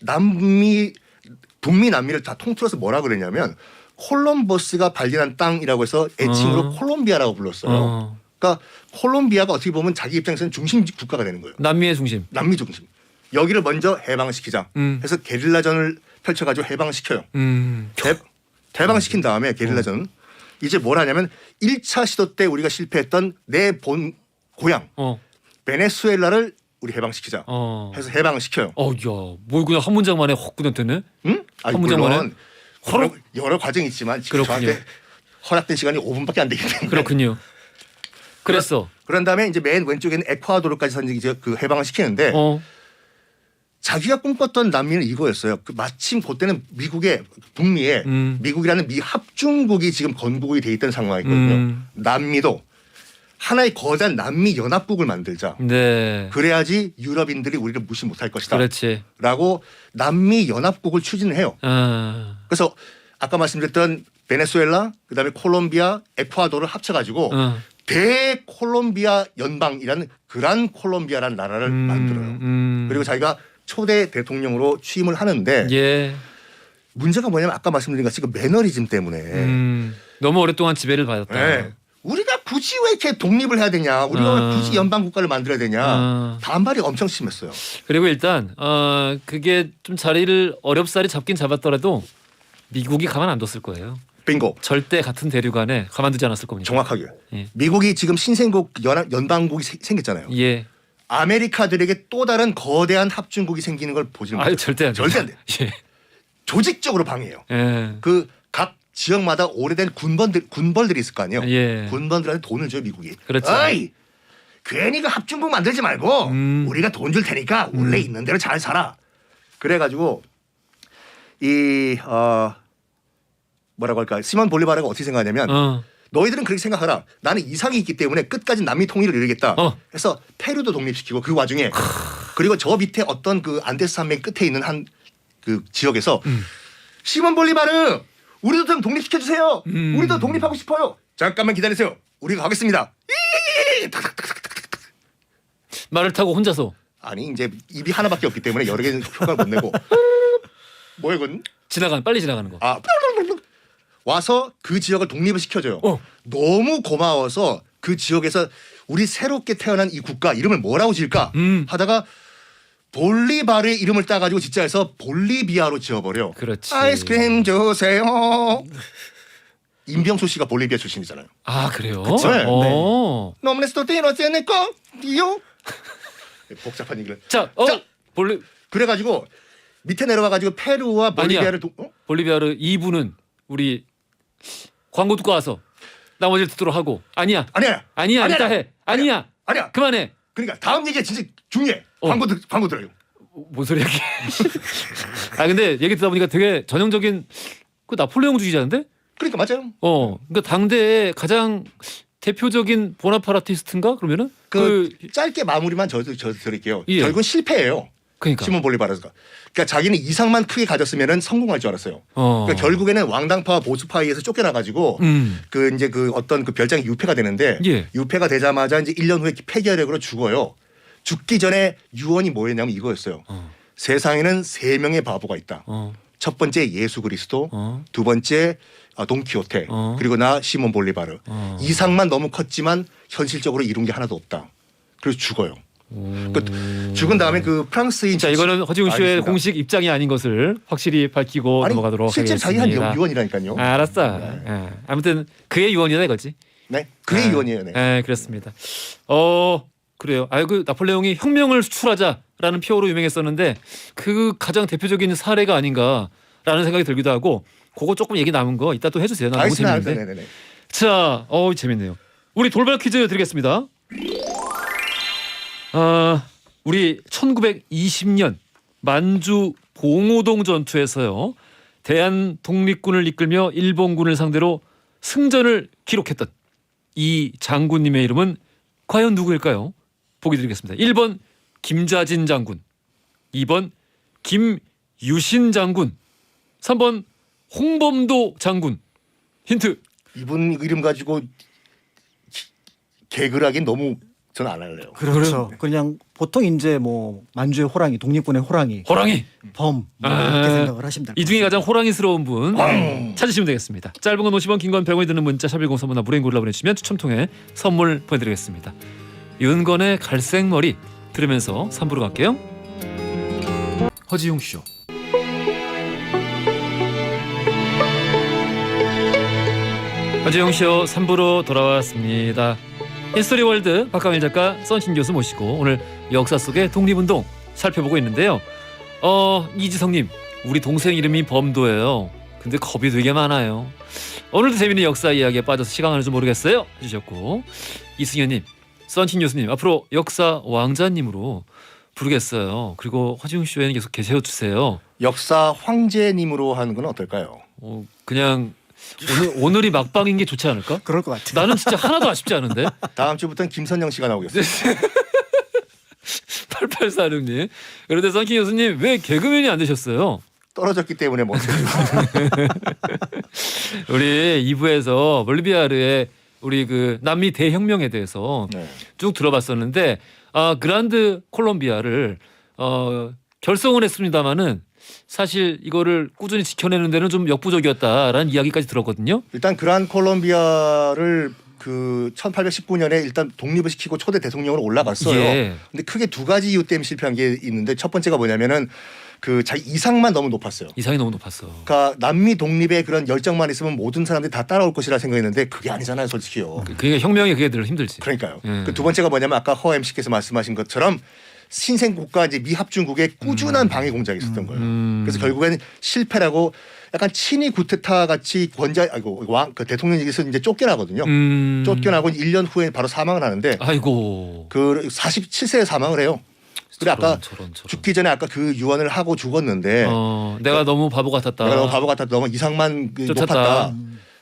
북미 남미를 다 통틀어서 뭐라 그랬냐면 콜럼버스가 발견한 땅이라고 해서 애칭으로 콜롬비아라고 불렀어요. 그러니까 콜롬비아가 어떻게 보면 자기 입장에서는 중심 국가가 되는 거예요. 남미의 중심. 남미 중심. 여기를 먼저 해방시키자. 해서 게릴라전을 펼쳐가지고 해방시켜요. 해방시킨 다음에 게릴라전은 이제 뭘 하냐면 1차 시도 때 우리가 실패했던 내 본 고향 베네수엘라를 우리 해방시키자. 해서 해방을 시켜요. 야, 뭐 그냥 한 문장 만에 확 그냥 되네? 응? 한 문장 만에? 여러 과정이 있지만 지금 저한테 허락된 시간이 5분밖에 안 되기 때문에. 그렇군요. 그랬어. 그런 다음에 이제 맨 왼쪽에는 에콰도르까지 이제 그 해방을 시키는데 자기가 꿈꿨던 남미는 이거였어요. 그 마침 그때는 북미에 미국이라는 미 합중국이 지금 건국이 돼 있던 상황이거든요. 남미도 하나의 거대한 남미 연합국을 만들자. 네. 그래야지 유럽인들이 우리를 무시 못할 것이다. 그렇지. 라고 남미 연합국을 추진을 해요. 그래서 아까 말씀드렸던 베네수엘라, 그다음에 콜롬비아, 에콰도르를 합쳐가지고 대콜롬비아 연방이라는 그란 콜롬비아라는 나라를 만들어요. 그리고 자기가 초대 대통령으로 취임을 하는데 문제가 뭐냐면 아까 말씀드린 것처럼 지금 매너리즘 때문에 너무 오랫동안 지배를 받았다. 네. 우리가 굳이 왜 이렇게 독립을 해야 되냐? 우리가 왜 굳이 연방 국가를 만들어야 되냐? 반발이 엄청 심했어요. 그리고 일단 그게 좀 자리를 어렵사리 잡긴 잡았더라도 미국이 가만 안 뒀을 거예요. 빙고. 절대 같은 대륙 안에 가만두지 않았을 겁니다. 정확하게. 미국이 지금 신생국 연방국이 생겼잖아요. 아메리카들에게 또 다른 거대한 합중국이 생기는 걸 보지는 못해요. 절대 안 돼요. 절대 안 돼요. 조직적으로 방해해요. 그 각 지역마다 오래된 군벌들이 있을 거 아니에요. 군벌들한테 돈을 줘요 미국이. 그렇죠. 어이, 괜히 그 합중국 만들지 말고 우리가 돈 줄 테니까 원래 있는 대로 잘 살아. 그래가지고 뭐라고 할까? 시몬 볼리바르가 어떻게 생각하냐면 너희들은 그렇게 생각하라. 나는 이상이 있기 때문에 끝까지 남미 통일을 이루겠다. 해서 페루도 독립시키고 그 와중에 그리고 저 밑에 어떤 그 안데스 산맥 끝에 있는 한 그 지역에서 시몬 볼리바르 우리도 좀 독립시켜 주세요. 우리도 독립하고 싶어요. 잠깐만 기다리세요. 우리가 가겠습니다. 말을 타고 혼자서 아니 이제 입이 하나밖에 없기 때문에 여러 개는 효과를 못 내고 뭐야 이건? 빨리 지나가는 거. 아 와서 그 지역을 독립을 시켜줘요. 너무 고마워서 그 지역에서 우리 새롭게 태어난 이 국가 이름을 뭐라고 지을까 하다가 볼리바르의 이름을 따가지고 진짜 해서 볼리비아로 지어버려. 그렇지. 아이스크림 주세요. 임병수 씨가 볼리비아 출신이잖아요. 아 그래요? 그쵸? 네. 네. 노무네스토티노제네꺼 디요. 복잡한 얘기를. 자, 그래가지고 밑에 내려가가지고 페루와 볼리비아를 볼리비아를 2부는 우리 광고 듣고 와서 나머지를 듣도록 하고 아니야 이따 해 아니야 그만해. 그러니까 다음 얘기가 진짜 중요해. 광고 들어요. 뭔 소리야 이게? 아 근데 얘기 듣다 보니까 되게 전형적인 그 나폴레옹주의자인데? 그러니까 맞아요. 그러니까 당대의 가장 대표적인 보나파르티스트인가 그러면은 짧게 마무리만 저 드릴게요. 예. 결국은 실패예요. 그러니까 시몬 볼리바르가. 그러니까 자기는 이상만 크게 가졌으면은 성공할 줄 알았어요. 그러니까 결국에는 왕당파와 보수파에서 쫓겨나가지고 그 어떤 그 별장이 유폐가 되는데 예. 유폐가 되자마자 이제 1년 후에 폐결핵으로 죽어요. 죽기 전에 유언이 뭐였냐면 이거였어요. 세상에는 3명의 바보가 있다. 첫 번째 예수 그리스도, 두 번째 돈키호테, 그리고 나 시몬 볼리바르. 이상만 너무 컸지만 현실적으로 이룬 게 하나도 없다. 그래서 죽어요. 죽은 다음에 그 프랑스인. 자 이거는 허지웅 씨의 알겠습니다. 공식 입장이 아닌 것을 확실히 밝히고 넘어가도록 실제 하겠습니다. 자기 한 유언이라니까요. 알았어. 예. 아무튼 그의 유언이다 이거지. 네, 그의 유언이에요. 네. 네, 그렇습니다. 그래요. 그 나폴레옹이 혁명을 수출하자라는 표어로 유명했었는데 그 가장 대표적인 사례가 아닌가라는 생각이 들기도 하고 그거 조금 얘기 남은 거 이따 또 해주세요. 나 너무 재밌는데. 네네네. 자, 재밌네요. 우리 돌발 퀴즈 드리겠습니다. 우리 1920년 만주 봉오동 전투에서요. 대한 독립군을 이끌며 일본군을 상대로 승전을 기록했던 이 장군님의 이름은 과연 누구일까요? 보기 드리겠습니다. 1번 김좌진 장군, 2번 김유신 장군, 3번 홍범도 장군. 힌트. 이분 이름 가지고 개그를 하긴 너무 저는 안 할래요. 그렇죠. 그냥 보통 이제 뭐 만주의 호랑이, 독립군의 호랑이 범 이렇게 생각을 하시면 됩니다. 이 중에 가장 호랑이스러운 분 찾으시면 되겠습니다. 짧은 건 50원, 긴 건 100원이 드는 문자 샵10 선문화 무료인고라 보내주시면 추첨 통해 선물 보내드리겠습니다. 윤건의 갈색머리 들으면서 3부로 갈게요. 허지용 쇼. 허지용 쇼 3부로 돌아왔습니다. 히스토리 월드 박강일 작가, 선신 교수 모시고 오늘 역사 속의 독립운동 살펴보고 있는데요. 이지성님, 우리 동생 이름이 범도예요. 근데 겁이 되게 많아요. 오늘도 재밌는 역사 이야기에 빠져서 시간 가는 줄 모르겠어요 해주셨고, 이승현님, 선신 교수님 앞으로 역사 왕자님으로 부르겠어요. 그리고 허지웅 쇼에는 계속 계셔주세요. 역사 황제님으로 하는 건 어떨까요? 그냥 오늘이 막방인 게 좋지 않을까? 그럴 것 같아요. 나는 진짜 하나도 아쉽지 않은데. 다음 주부터는 김선영 씨가 나오겠어요. 8846님. 그런데 선킹 교수님 왜 개그맨이 안 되셨어요? 떨어졌기 때문에 뭐. 우리 2부에서 볼리비아르의 우리 그 남미 대혁명에 대해서 쭉 들어봤었는데 그란드 콜롬비아를 결성을 했습니다마는 사실 이거를 꾸준히 지켜내는 데는 좀 역부족이었다라는 이야기까지 들었거든요. 일단 그란 콜롬비아를 그 1819년에 일단 독립을 시키고 초대 대통령으로 올라갔어요. 예. 근데 크게 두 가지 이유 때문에 실패한 게 있는데 첫 번째가 뭐냐면은 그 자기 이상만 너무 높았어요. 이상이 너무 높았어. 그러니까 남미 독립에 그런 열정만 있으면 모든 사람들이 다 따라올 것이라 생각했는데 그게 아니잖아요, 솔직히요. 그게 혁명이 그게 늘 힘들지. 그러니까요. 그 두 번째가 뭐냐면 아까 허 MC께서 말씀하신 것처럼 신생국가 이제 미합중국의 꾸준한 방해 공작이 있었던 거예요. 그래서 결국에는 실패라고 약간 친위 구테타 같이 그 대통령직에서 이제 쫓겨나거든요. 쫓겨나고 1년 후에 바로 사망을 하는데, 아이고, 그 47세에 사망을 해요. 그래 아까 저런. 죽기 전에 아까 그 유언을 하고 죽었는데, 내가 너무 바보 같았다. 내가 너무 바보 같았다. 너무 이상만 쫓았다. 높았다.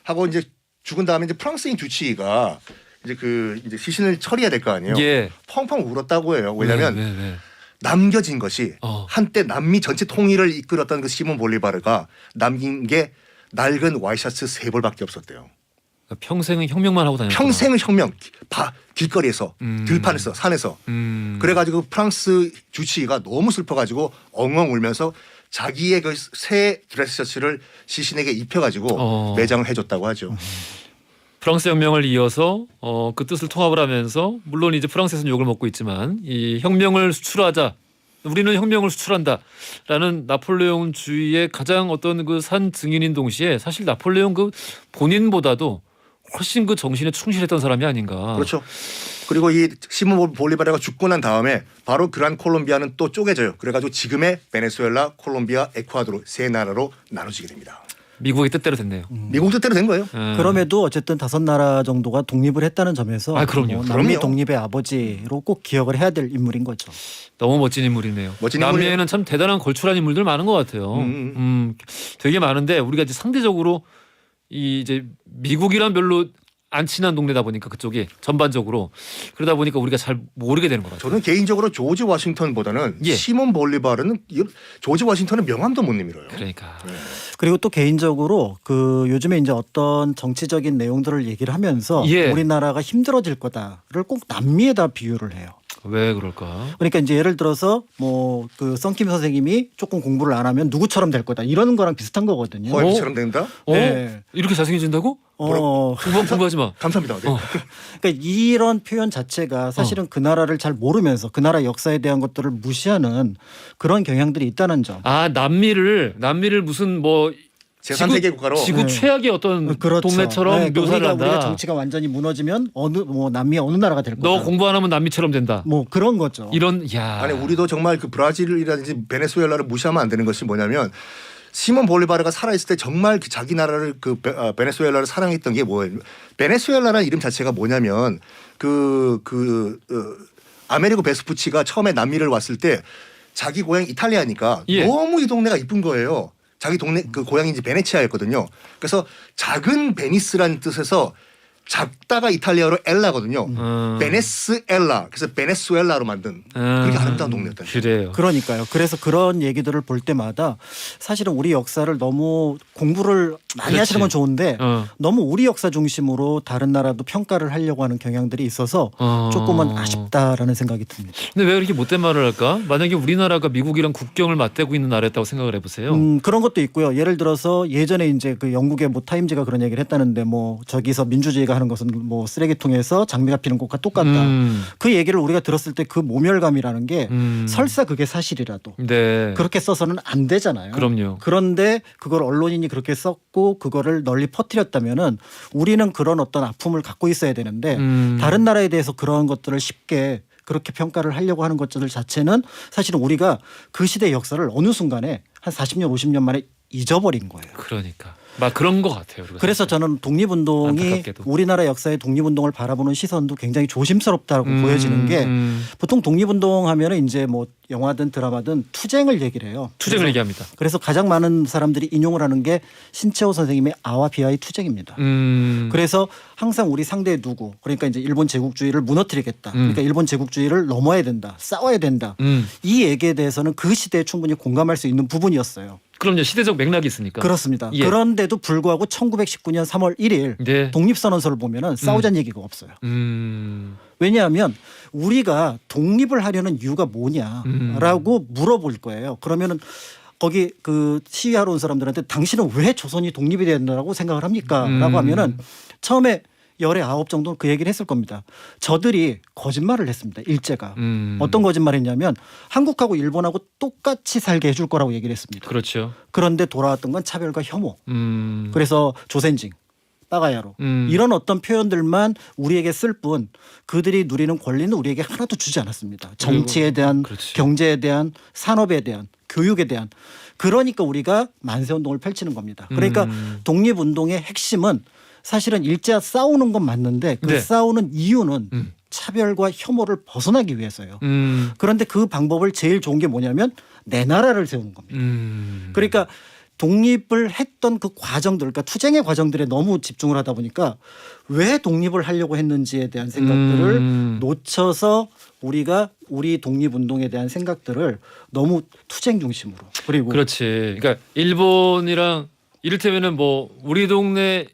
하고 이제 죽은 다음에 이제 프랑스인 주치의가 이제 시신을 처리해야 될 거 아니에요. 예. 펑펑 울었다고 해요. 왜냐하면 네. 남겨진 것이 한때 남미 전체 통일을 이끌었던 그 시몬 볼리바르가 남긴 게 낡은 와이셔츠 3벌밖에 없었대요. 평생은 혁명만 하고 다녔구나. 평생을 혁명, 길거리에서, 들판에서, 산에서. 그래가지고 프랑스 주치의가 너무 슬퍼가지고 엉엉 울면서 자기의 그 새 드레스 셔츠를 시신에게 입혀가지고 매장을 해줬다고 하죠. 프랑스 혁명을 이어서 그 뜻을 통합을 하면서 물론 이제 프랑스에서는 욕을 먹고 있지만 이 혁명을 수출하자. 우리는 혁명을 수출한다라는 나폴레옹주의의 가장 어떤 그 산 증인인 동시에 사실 나폴레옹 그 본인보다도 훨씬 그 정신에 충실했던 사람이 아닌가. 그렇죠. 그리고 이 시몬 볼리바르가 죽고 난 다음에 바로 그란 콜롬비아는 또 쪼개져요. 그래가지고 지금의 베네수엘라, 콜롬비아, 에콰도르 세 나라로 나눠지게 됩니다. 미국의 뜻대로 됐네요. 미국 뜻대로 된 거예요. 그럼에도 어쨌든 5나라 정도가 독립을 했다는 점에서 그럼요. 남미 그럼요. 독립의 아버지로 꼭 기억을 해야 될 인물인 거죠. 너무 멋진 인물이네요. 멋진 남미에는 인물이에요. 참 대단한 걸출한 인물들 많은 것 같아요. 되게 많은데 우리가 이제 상대적으로 이 이제 미국이란 별로 안 친한 동네다 보니까 그쪽이 전반적으로 그러다 보니까 우리가 잘 모르게 되는 것 같아요. 저는 개인적으로 조지 워싱턴보다는 예. 시몬 볼리바르는 조지 워싱턴은 명함도 못 내밀어요. 그러니까. 그리고 또 개인적으로 그 요즘에 이제 어떤 정치적인 내용들을 얘기를 하면서 예. 우리나라가 힘들어질 거다를 꼭 남미에다 비유를 해요. 왜 그럴까? 그러니까 이제 예를 들어서 뭐 그 썬킴 선생님이 조금 공부를 안 하면 누구처럼 될 거다 이런 거랑 비슷한 거거든요. 호흡처럼 된다? 네. 이렇게 잘생겨진다고? 공부하지 마. 감사합니다. 네. 그러니까 이런 표현 자체가 사실은 그 나라를 잘 모르면서 그 나라 역사에 대한 것들을 무시하는 그런 경향들이 있다는 점. 남미를 무슨 뭐 제3세계 국가로 지구 네. 최악의 어떤 그렇죠. 동네처럼 네, 그러니까 묘사를 한다. 우리가 정치가 완전히 무너지면 남미의 어느 나라가 될 거다. 너 공부 안 하면 남미처럼 된다. 뭐 그런 거죠. 아니 우리도 정말 그 브라질이라든지 베네수엘라를 무시하면 안 되는 것이 뭐냐면 시몬 볼리바르가 살아있을 때 정말 그 자기 나라를 베네수엘라를 사랑했던 게 뭐예요? 베네수엘라라는 이름 자체가 뭐냐면 아메리고 베스푸치가 처음에 남미를 왔을 때 자기 고향 이탈리아니까 예. 너무 이 동네가 이쁜 거예요. 자기 동네 그 고향이 이제 베네치아였거든요. 그래서 작은 베니스라는 뜻에서 작다가 이탈리아로 엘라거든요. 베네스엘라. 그래서 베네수엘라로 만든 그렇게 아름다운 동네였다. 그래요. 그러니까요. 그래서 그런 얘기들을 볼 때마다 사실은 우리 역사를 너무 공부를 많이 그렇지. 하시는 건 좋은데 어. 너무 우리 역사 중심으로 다른 나라도 평가를 하려고 하는 경향들이 있어서 조금은 아쉽다라는 생각이 듭니다. 근데 왜 이렇게 못된 말을 할까? 만약에 우리나라가 미국이랑 국경을 맞대고 있는 나라였다고 생각을 해보세요. 그런 것도 있고요. 예를 들어서 예전에 이제 그 영국의 뭐 타임즈가 그런 얘기를 했다는데 뭐 저기서 민주주의가 하는 것은 뭐 쓰레기통에서 장미가 피는 것과 똑같다. 그 얘기를 우리가 들었을 때 그 모멸감이라는 게 설사 그게 사실이라도 네. 그렇게 써서는 안 되잖아요. 그럼요. 그런데 그걸 언론인이 그렇게 썼고 그거를 널리 퍼뜨렸다면은 우리는 그런 어떤 아픔을 갖고 있어야 되는데 다른 나라에 대해서 그런 것들을 쉽게 그렇게 평가를 하려고 하는 것들 자체는 사실은 우리가 그 시대의 역사를 어느 순간에 한 40년 50년 만에 잊어버린 거예요. 그러니까 막 그런 것 같아요. 그래서 저는 독립운동이 안타깝게도. 우리나라 역사의 독립운동을 바라보는 시선도 굉장히 조심스럽다고 보여지는 게 보통 독립운동 하면은 이제 뭐 영화든 드라마든 투쟁을 얘기를 해요. 투쟁을 얘기합니다. 그래서 가장 많은 사람들이 인용을 하는 게 신채호 선생님의 아와 비아의 투쟁입니다. 그래서 항상 우리 상대 누구 그러니까 이제 일본 제국주의를 무너뜨리겠다. 그러니까 일본 제국주의를 넘어야 된다. 싸워야 된다. 이 얘기에 대해서는 그 시대에 충분히 공감할 수 있는 부분이었어요. 그럼요. 시대적 맥락이 있으니까. 그렇습니다. 예. 그런데도 불구하고 1919년 3월 1일 네. 독립선언서를 보면은 싸우자는 얘기가 없어요. 음. 왜냐하면 우리가 독립을 하려는 이유가 뭐냐라고 물어볼 거예요. 그러면은 거기 그 시위하러 온 사람들한테 당신은 왜 조선이 독립이 된다고 생각을 합니까? 라고 하면은 처음에 열의 9 정도는 그 얘기를 했을 겁니다. 저들이 거짓말을 했습니다. 일제가. 어떤 거짓말했냐면 한국하고 일본하고 똑같이 살게 해줄 거라고 얘기를 했습니다. 그렇죠. 그런데 돌아왔던 건 차별과 혐오. 그래서 조센징, 빠가야로 이런 어떤 표현들만 우리에게 쓸 뿐 그들이 누리는 권리는 우리에게 하나도 주지 않았습니다. 정치에 대한, 그렇지. 경제에 대한, 산업에 대한, 교육에 대한. 그러니까 우리가 만세운동을 펼치는 겁니다. 그러니까 독립운동의 핵심은 사실은 일제와 싸우는 건 맞는데 그 네. 싸우는 이유는 차별과 혐오를 벗어나기 위해서예요. 그런데 그 방법을 제일 좋은 게 뭐냐면 내 나라를 세우는 겁니다. 그러니까 독립을 했던 그 과정들, 그러니까 투쟁의 과정들에 너무 집중을 하다 보니까 왜 독립을 하려고 했는지에 대한 생각들을 놓쳐서 우리가 우리 독립운동에 대한 생각들을 너무 투쟁 중심으로 그리고 그렇지. 그러니까 일본이랑 이를테면은 뭐 우리 동네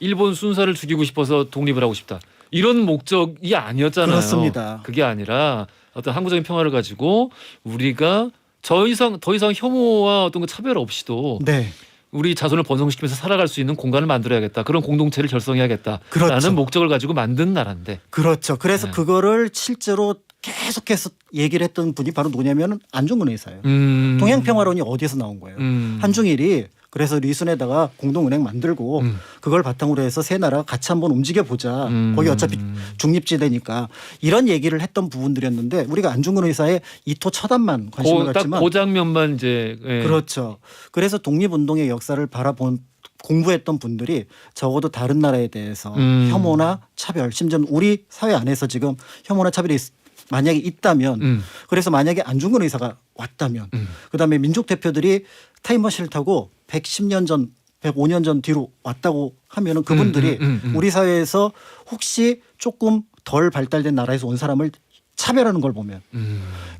일본 순사를 죽이고 싶어서 독립을 하고 싶다. 이런 목적이 아니었잖아요. 그렇습니다. 그게 아니라 어떤 항구적인 평화를 가지고 우리가 더 이상 혐오와 어떤 그 차별 없이도 네. 우리 자손을 번성시키면서 살아갈 수 있는 공간을 만들어야겠다. 그런 공동체를 결성해야겠다라는 그렇죠. 목적을 가지고 만든 나라인데. 그렇죠. 그래서 네. 그거를 실제로 계속해서 얘기를 했던 분이 바로 누구냐면 안중근 의사예요. 음. 동양평화론이 어디에서 나온 거예요? 한중일이 그래서 리순에다가 공동은행 만들고 그걸 바탕으로 해서 세 나라가 같이 한번 움직여 보자. 거기 어차피 중립지대니까 이런 얘기를 했던 부분들이었는데 우리가 안중근 의사의 이토 처단만 관심을 갖지만 딱 그 장면만 이제 예. 그렇죠. 그래서 독립운동의 역사를 바라본 공부했던 분들이 적어도 다른 나라에 대해서 혐오나 차별, 심지어 우리 사회 안에서 지금 혐오나 차별이 만약에 있다면 그래서 만약에 안중근 의사가 왔다면 그다음에 민족 대표들이 타임머신을 타고 110년 전 105년 전 뒤로 왔다고 하면은 그분들이 우리 사회에서 혹시 조금 덜 발달된 나라에서 온 사람을 차별하는 걸 보면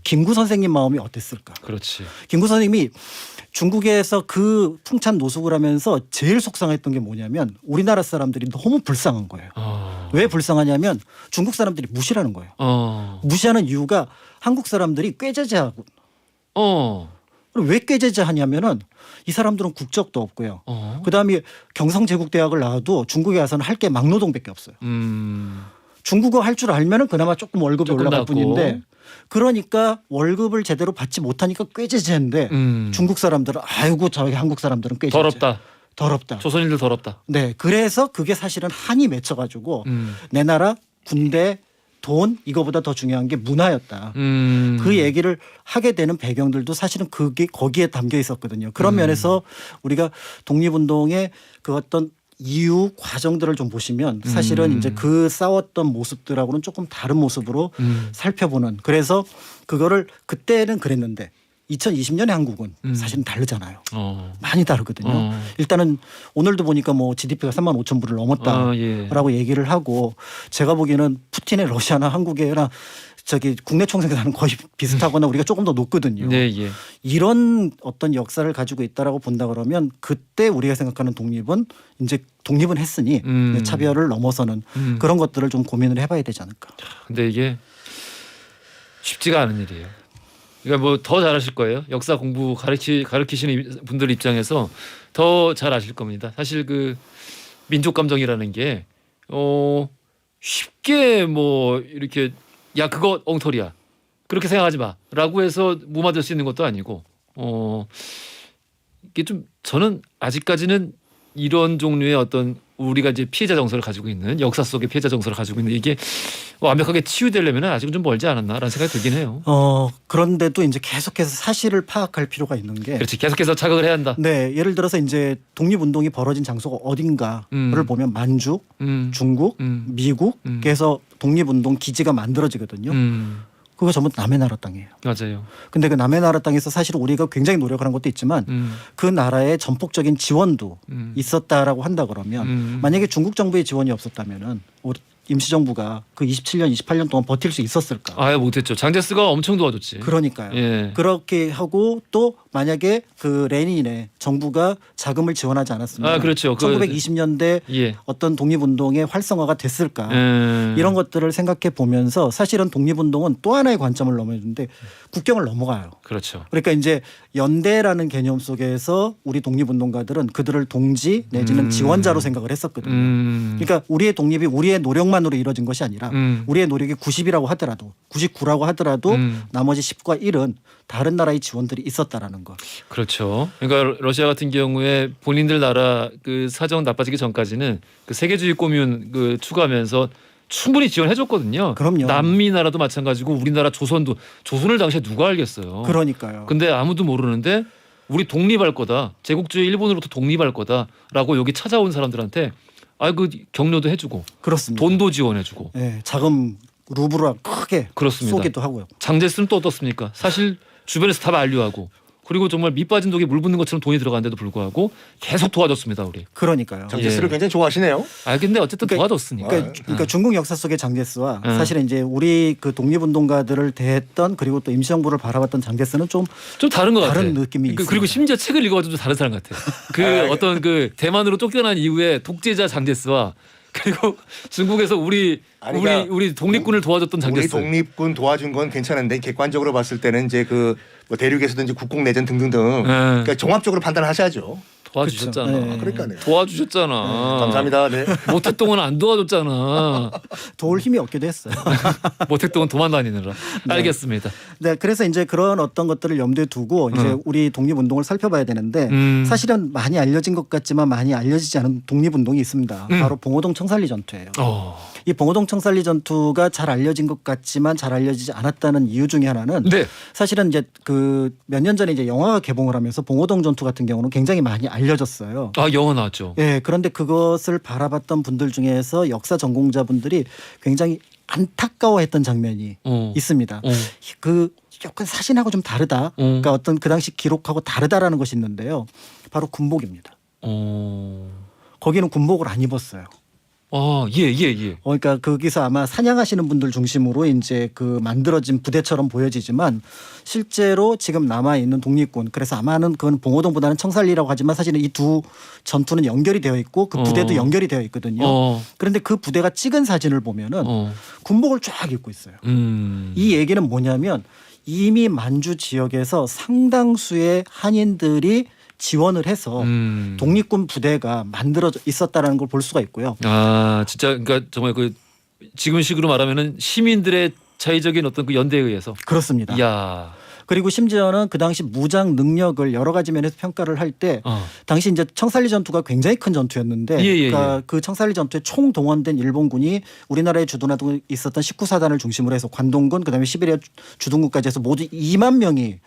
김구 선생님 마음이 어땠을까? 그렇지. 김구 선생님이 중국에서 그 풍찬 노숙을 하면서 제일 속상했던 게 뭐냐면 우리나라 사람들이 너무 불쌍한 거예요. 왜 불쌍하냐면 중국 사람들이 무시하는 거예요. 무시하는 이유가 한국 사람들이 꾀죄죄하고 왜 꾀죄죄하냐면은 이 사람들은 국적도 없고요. 그다음에 경성제국대학을 나와도 중국에 가서는 할 게 막노동밖에 없어요. 중국어 할 줄 알면은 그나마 조금 월급이 조금 올라갈 낫고. 뿐인데 그러니까 월급을 제대로 받지 못하니까 꾀죄죄인데 중국 사람들은 아이고 저기 한국 사람들은 꾀죄죄. 더럽다. 조선인들 더럽다. 네, 그래서 그게 사실은 한이 맺혀가지고 내 나라 군대 돈 이거보다 더 중요한 게 문화였다. 그 얘기를 하게 되는 배경들도 사실은 그게 거기에 담겨 있었거든요. 그런 면에서 우리가 독립운동의 그 어떤 이유 과정들을 좀 보시면 사실은 이제 그 싸웠던 모습들하고는 조금 다른 모습으로 살펴보는 그래서 그거를 그때는 그랬는데 2020년의 한국은 사실은 다르잖아요. 많이 다르거든요. 일단은 오늘도 보니까 뭐 GDP가 35,000불을 넘었다라고 얘기를 하고 제가 보기에는 푸틴의 러시아나 한국이나 저기 국내 총생산은 거의 비슷하거나 우리가 조금 더 높거든요. 네, 예. 이런 어떤 역사를 가지고 있다라고 본다 그러면 그때 우리가 생각하는 독립은 이제 독립은 했으니 차별을 넘어서는 그런 것들을 좀 고민을 해봐야 되지 않을까. 근데 이게 쉽지가 않은 일이에요. 그러니까 뭐 더 잘하실 거예요. 역사 공부 가르치시는 분들 입장에서 더 잘 아실 겁니다. 사실 그 민족 감정이라는 게 쉽게 뭐 이렇게 야 그거 엉터리야 그렇게 생각하지 마라고 해서 무마될 수 있는 것도 아니고 이게 좀 저는 아직까지는 이런 종류의 어떤 우리가 이제 피해자 정서를 가지고 있는 역사 속의 피해자 정서를 가지고 있는 이게 완벽하게 치유되려면 아직은 좀 멀지 않았나라는 생각이 들긴 해요. 그런데도 이제 계속해서 사실을 파악할 필요가 있는 게 그렇지 계속해서 자극을 해야 한다. 네, 예를 들어서 이제 독립운동이 벌어진 장소가 어딘가를 보면 만주, 중국, 미국에서 독립운동 기지가 만들어지거든요. 그거 전부 남의 나라 땅이에요. 맞아요. 근데 그 남의 나라 땅에서 사실 우리가 굉장히 노력을 한 것도 있지만 그 나라의 전폭적인 지원도 있었다라고 한다 그러면 만약에 중국 정부의 지원이 없었다면은 우리 임시정부가 그 27년, 28년 동안 버틸 수 있었을까? 아예 못했죠. 장제스가 엄청 도와줬지. 그러니까요. 예. 그렇게 하고 또 만약에 그 레닌의 정부가 자금을 지원하지 않았으면 그렇죠. 1920년대 예. 어떤 독립운동의 활성화가 됐을까? 이런 것들을 생각해 보면서 사실은 독립운동은 또 하나의 관점을 넘어주는데 국경을 넘어가요. 그렇죠. 그러니까 이제 연대라는 개념 속에서 우리 독립운동가들은 그들을 동지 내지는 지원자로 생각을 했었거든요. 그러니까 우리의 독립이 우리의 노력만으로 이루어진 것이 아니라 우리의 노력이 90이라고 하더라도 99라고 하더라도 나머지 10과 1은 다른 나라의 지원들이 있었다라는 것. 그렇죠. 그러니까 러시아 같은 경우에 본인들 나라 그 사정 나빠지기 전까지는 그 세계주의 꼬뮌 그 추구하면서 충분히 지원해줬거든요. 그럼요. 남미 나라도 마찬가지고 우리나라 조선도 조선을 당시에 누가 알겠어요. 그러니까요. 근데 아무도 모르는데 우리 독립할 거다. 제국주의 일본으로부터 독립할 거다라고 여기 찾아온 사람들한테 그 격려도 해주고 그렇습니다. 돈도 지원해주고. 네, 자금 루브라 크게 그렇습니다. 쏘기도 하고요. 장제스는 또 어떻습니까? 사실 주변에서 다 만류하고 그리고 정말 밑 빠진 독에 물 붓는 것처럼 돈이 들어가는데도 불구하고 계속 도와줬습니다 우리. 그러니까요. 장제스를 예. 굉장히 좋아하시네요. 근데 어쨌든 그러니까- 도와줬으니까. 그러니까 중국 역사 속의 장제스와 사실은 이제 우리 그 독립운동가들을 대했던 그리고 또 임시정부를 바라봤던 장제스는 좀 다른 것 같아. 다른 느낌이 있습니다. 그리고 심지어 책을 읽어가지고 좀 다른 사람 같아. 어떤 그 대만으로 쫓겨난 이후에 독재자 장제스와 그리고 중국에서 우리 독립군을 도와줬던 우리 장제스. 독립군 도와준 건 괜찮은데 객관적으로 봤을 때는 이제 그 뭐 대륙에서든지 국공 내전 등등등 그러니까 종합적으로 판단하셔야죠. 도와주셨잖아. 그쵸. 네. 그러니까요. 도와주셨잖아. 감사합니다. 네. 모택동은 안 도와줬잖아. 도울 힘이 없기도 했어요. 모택동은 도만 다니느라. 알겠습니다. 네, 그래서 이제 그런 어떤 것들을 염두에 두고 이제 우리 독립운동을 살펴봐야 되는데 사실은 많이 알려진 것 같지만 많이 알려지지 않은 독립운동이 있습니다. 바로 봉오동 청산리 전투예요. 이 봉오동 청산리 전투가 잘 알려진 것 같지만 잘 알려지지 않았다는 이유 중에 하나는 네. 사실은 이제 그 몇 년 전에 이제 영화가 개봉을 하면서 봉오동 전투 같은 경우는 굉장히 많이 알려졌어요. 영화 나왔죠. 예, 그런데 그것을 바라봤던 분들 중에서 역사 전공자분들이 굉장히 안타까워했던 장면이 있습니다. 그 약간 사진하고 좀 다르다. 그러니까 어떤 그 당시 기록하고 다르다라는 것이 있는데요. 바로 군복입니다. 거기는 군복을 안 입었어요. 예. 그러니까 거기서 아마 사냥하시는 분들 중심으로 이제 그 만들어진 부대처럼 보여지지만 실제로 지금 남아 있는 독립군 그래서 아마는 그건 봉오동보다는 청산리라고 하지만 사실은 이 두 전투는 연결이 되어 있고 그 부대도 연결이 되어 있거든요. 그런데 그 부대가 찍은 사진을 보면은 군복을 쫙 입고 있어요. 이 얘기는 뭐냐면 이미 만주 지역에서 상당수의 한인들이 지원을 해서 독립군 부대가 만들어져 있었다라는 걸 볼 수가 있고요. 진짜 그러니까 정말 그 지금식으로 말하면은 시민들의 자의적인 어떤 그 연대에 의해서. 그렇습니다. 이야. 그리고 심지어는 그 당시 무장 능력을 여러 가지 면에서 평가를 할 때 당시 이제 청산리 전투가 굉장히 큰 전투였는데 그러니까 그 청산리 전투에 총 동원된 일본군이 우리나라에 주둔하고 있었던 19사단을 중심으로 해서 관동군 그다음에 시베리아 주둔군까지 해서 모두 2만 명이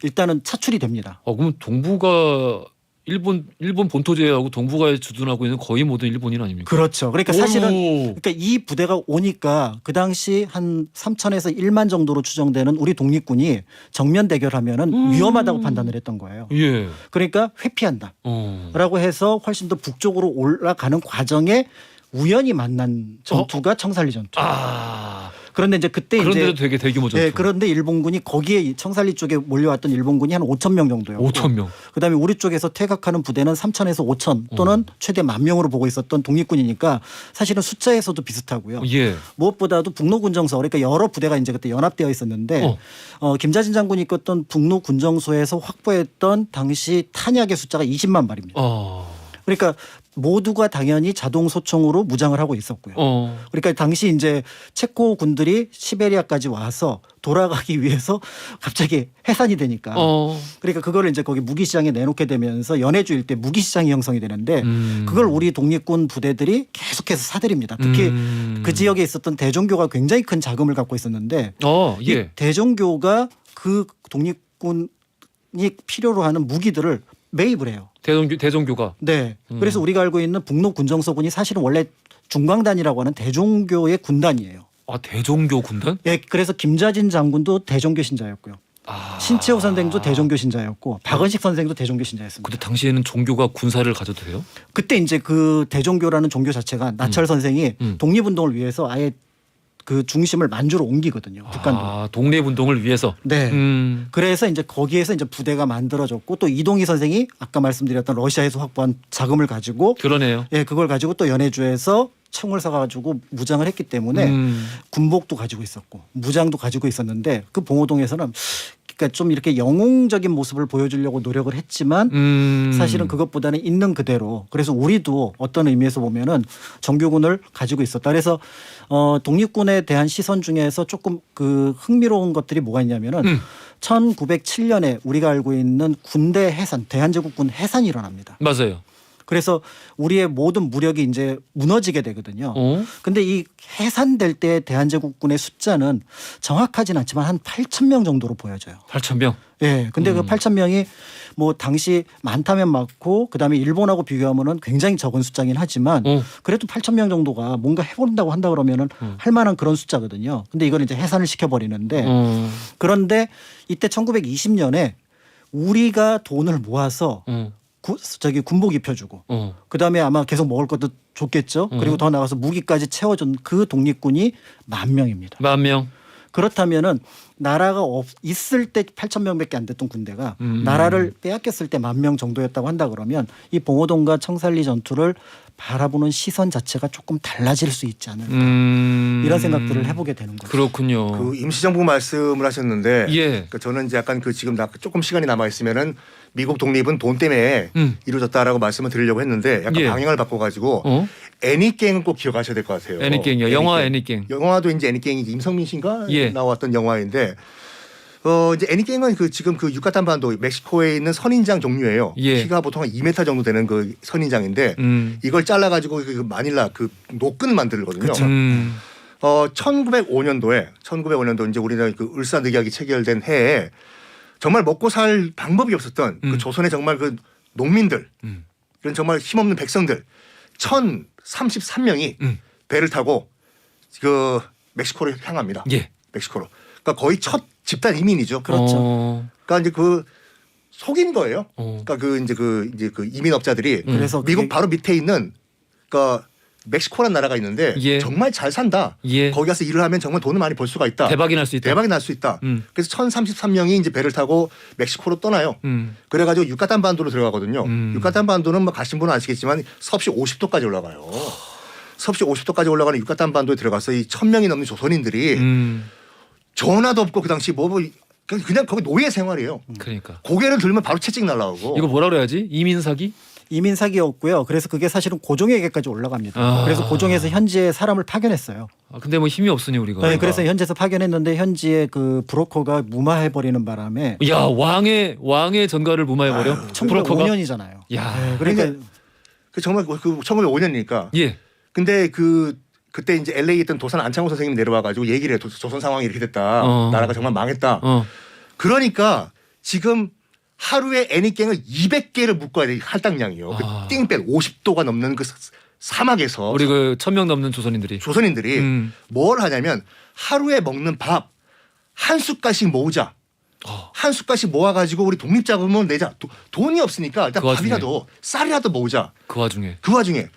일단은 차출이 됩니다. 그럼 동부가 일본 본토제하고 동부가에 주둔하고 있는 거의 모든 일본인 아닙니까? 그렇죠. 그러니까 사실은 그러니까 이 부대가 오니까 그 당시 한 3천에서 1만 정도로 추정되는 우리 독립군이 정면 대결하면은 위험하다고 판단을 했던 거예요. 예. 그러니까 회피한다라고 해서 훨씬 더 북쪽으로 올라가는 과정에 우연히 만난 전투가 청산리 전투. 그런데 이제 그때 그런데도 이제 되게 대규모 전투. 네, 그런데 일본군이 거기에 청산리 쪽에 몰려왔던 일본군이 한 5천 명 정도였고 5천 명. 그다음에 우리 쪽에서 퇴각하는 부대는 3천에서 5천 또는 최대 10,000명으로 보고 있었던 독립군이니까 사실은 숫자에서도 비슷하고요. 예. 무엇보다도 북로군정서 그러니까 여러 부대가 이제 그때 연합되어 있었는데 김자진 장군이 이끌었던 북로군정소에서 확보했던 당시 탄약의 숫자가 20만 발입니다. 그러니까 모두가 당연히 자동 소총으로 무장을 하고 있었고요. 그러니까 당시 이제 체코 군들이 시베리아까지 와서 돌아가기 위해서 갑자기 해산이 되니까 그러니까 그거를 이제 거기 무기시장에 내놓게 되면서 연해주 일대 무기시장이 형성이 되는데 그걸 우리 독립군 부대들이 계속해서 사들입니다. 특히 그 지역에 있었던 대종교가 굉장히 큰 자금을 갖고 있었는데 이 대종교가 그 독립군이 필요로 하는 무기들을 매입을 해요. 대종교가. 네. 그래서 우리가 알고 있는 북로 군정서군이 사실은 원래 중광단이라고 하는 대종교의 군단이에요. 대종교 군단? 예. 그래서 김자진 장군도 대종교 신자였고요. 신채호 선생도 대종교 신자였고 박은식 선생도 대종교 신자였습니다. 근데 당시에는 종교가 군사를 가져도 돼요? 그때 이제 그 대종교라는 종교 자체가 나철 선생이 독립운동을 위해서 아예 그 중심을 만주로 옮기거든요. 북한도. 독립운동을 위해서. 네. 그래서 이제 거기에서 이제 부대가 만들어졌고 또 이동희 선생이 아까 말씀드렸던 러시아에서 확보한 자금을 가지고 그러네요. 예, 그걸 가지고 또 연해주에서 총을 사가지고 무장을 했기 때문에 군복도 가지고 있었고 무장도 가지고 있었는데 그 봉오동에서는 그러니까 좀 이렇게 영웅적인 모습을 보여주려고 노력을 했지만 사실은 그것보다는 있는 그대로 그래서 우리도 어떤 의미에서 보면은 정규군을 가지고 있었다. 그래서 독립군에 대한 시선 중에서 조금 그 흥미로운 것들이 뭐가 있냐면은 1907년에 우리가 알고 있는 군대 해산, 대한제국군 해산이 일어납니다. 맞아요. 그래서 우리의 모든 무력이 이제 무너지게 되거든요. 근데 이 해산될 때 대한제국군의 숫자는 정확하진 않지만 한 8,000명 정도로 보여져요. 8,000명? 예. 근데 그 8,000명이 뭐 당시 많다면 많고 그다음에 일본하고 비교하면은 굉장히 적은 숫자긴 하지만 그래도 8,000명 정도가 뭔가 해본다고 한다 그러면은 할 만한 그런 숫자거든요. 근데 이걸 이제 해산을 시켜버리는데 그런데 이때 1920년에 우리가 돈을 모아서 저기 군복 입혀주고 그다음에 아마 계속 먹을 것도 줬겠죠. 그리고 더 나가서 무기까지 채워준 그 독립군이 10,000명입니다. 10,000명. 그렇다면은 나라가 있을 때 8,000명밖에 안 됐던 군대가 나라를 빼앗겼을 때 10,000명 정도였다고 한다 그러면 이 봉오동과 청산리 전투를 바라보는 시선 자체가 조금 달라질 수 있지 않을까 이런 생각들을 해보게 되는 거죠. 그렇군요. 그 임시정부 말씀을 하셨는데 예. 그러니까 저는 이제 약간 그 지금 조금 시간이 남아 있으면은 미국 독립은 돈 때문에 이루어졌다라고 말씀을 드리려고 했는데 약간 예. 방향을 바꿔가지고 애니깽은 꼭 기억하셔야 될 것 같아요. 애니깽이요. 영화 애니깽. 영화도 이제 애니깽이 임성민 씨인가 예. 나왔던 영화인데 이제 애니깽은 그 지금 그 유카탄 반도 멕시코에 있는 선인장 종류예요. 예. 키가 보통 한 2m 정도 되는 그 선인장인데 이걸 잘라가지고 그 마닐라 그 노끈 만들거든요. 1905년도 이제 우리나라 그 을사늑약이 체결된 해에 정말 먹고 살 방법이 없었던 그 조선의 정말 그 농민들 이런 정말 힘없는 백성들 1,033명이 배를 타고 그 멕시코를 향합니다. 예. 멕시코로. 그러니까 거의 첫 집단 이민이죠. 그렇죠. 그러니까 이제 그 속인 거예요. 그러니까 그 이제 그 이민업자들이 그래서 미국 그게- 바로 밑에 있는 그러니까 멕시코라는 나라가 있는데 예. 정말 잘 산다. 예. 거기 가서 일을 하면 정말 돈을 많이 벌 수가 있다. 대박이 날 수 있다. 대박이 날 수 있다. 그래서 1,033명이 이제 배를 타고 멕시코로 떠나요. 그래가지고 유카탄 반도로 들어가거든요. 유카탄 반도는 뭐 가신 분은 아시겠지만 섭씨 50도까지 올라가요. 섭씨 50도까지 올라가는 유카탄 반도에 들어가서 이 1,000명이 넘는 조선인들이 전화도 없고 그 당시 뭐 그냥 거기 노예 생활이에요. 그러니까. 고개를 들면 바로 채찍 날라오고. 이거 뭐라 그래야지? 이민 사기? 이민 사기였고요. 그래서 그게 사실은 고종에게까지 올라갑니다. 아. 그래서 고종에서 현지에 사람을 파견했어요. 근데 뭐 힘이 없으니 우리가. 네, 그래서 현지에서 파견했는데 현지의 그 브로커가 무마해버리는 바람에 야 왕의 전가를 무마해버려. 브로커가. 1905년이잖아요. 야. 그러니까 그 정말 그 1905년이니까. 예. 근데 그때 이제 LA에 있던 도산 안창호 선생님이 내려와가지고 얘기를 해. 조선 상황이 이렇게 됐다. 나라가 정말 망했다. 그러니까 지금 하루에 애니깽을 200개를 묶어야 돼. 할당량이요. 그 띵백 50도가 넘는 그 사막에서 우리 그 1,000명 넘는 조선인들이. 조선인들이 뭘 하냐면 하루에 먹는 밥 한 숟갈씩 모으자. 한 숟갈씩 모아가지고 우리 독립자금을 내자. 돈이 없으니까 일단 그 와중에. 밥이라도 쌀이라도 모으자. 그 와중에.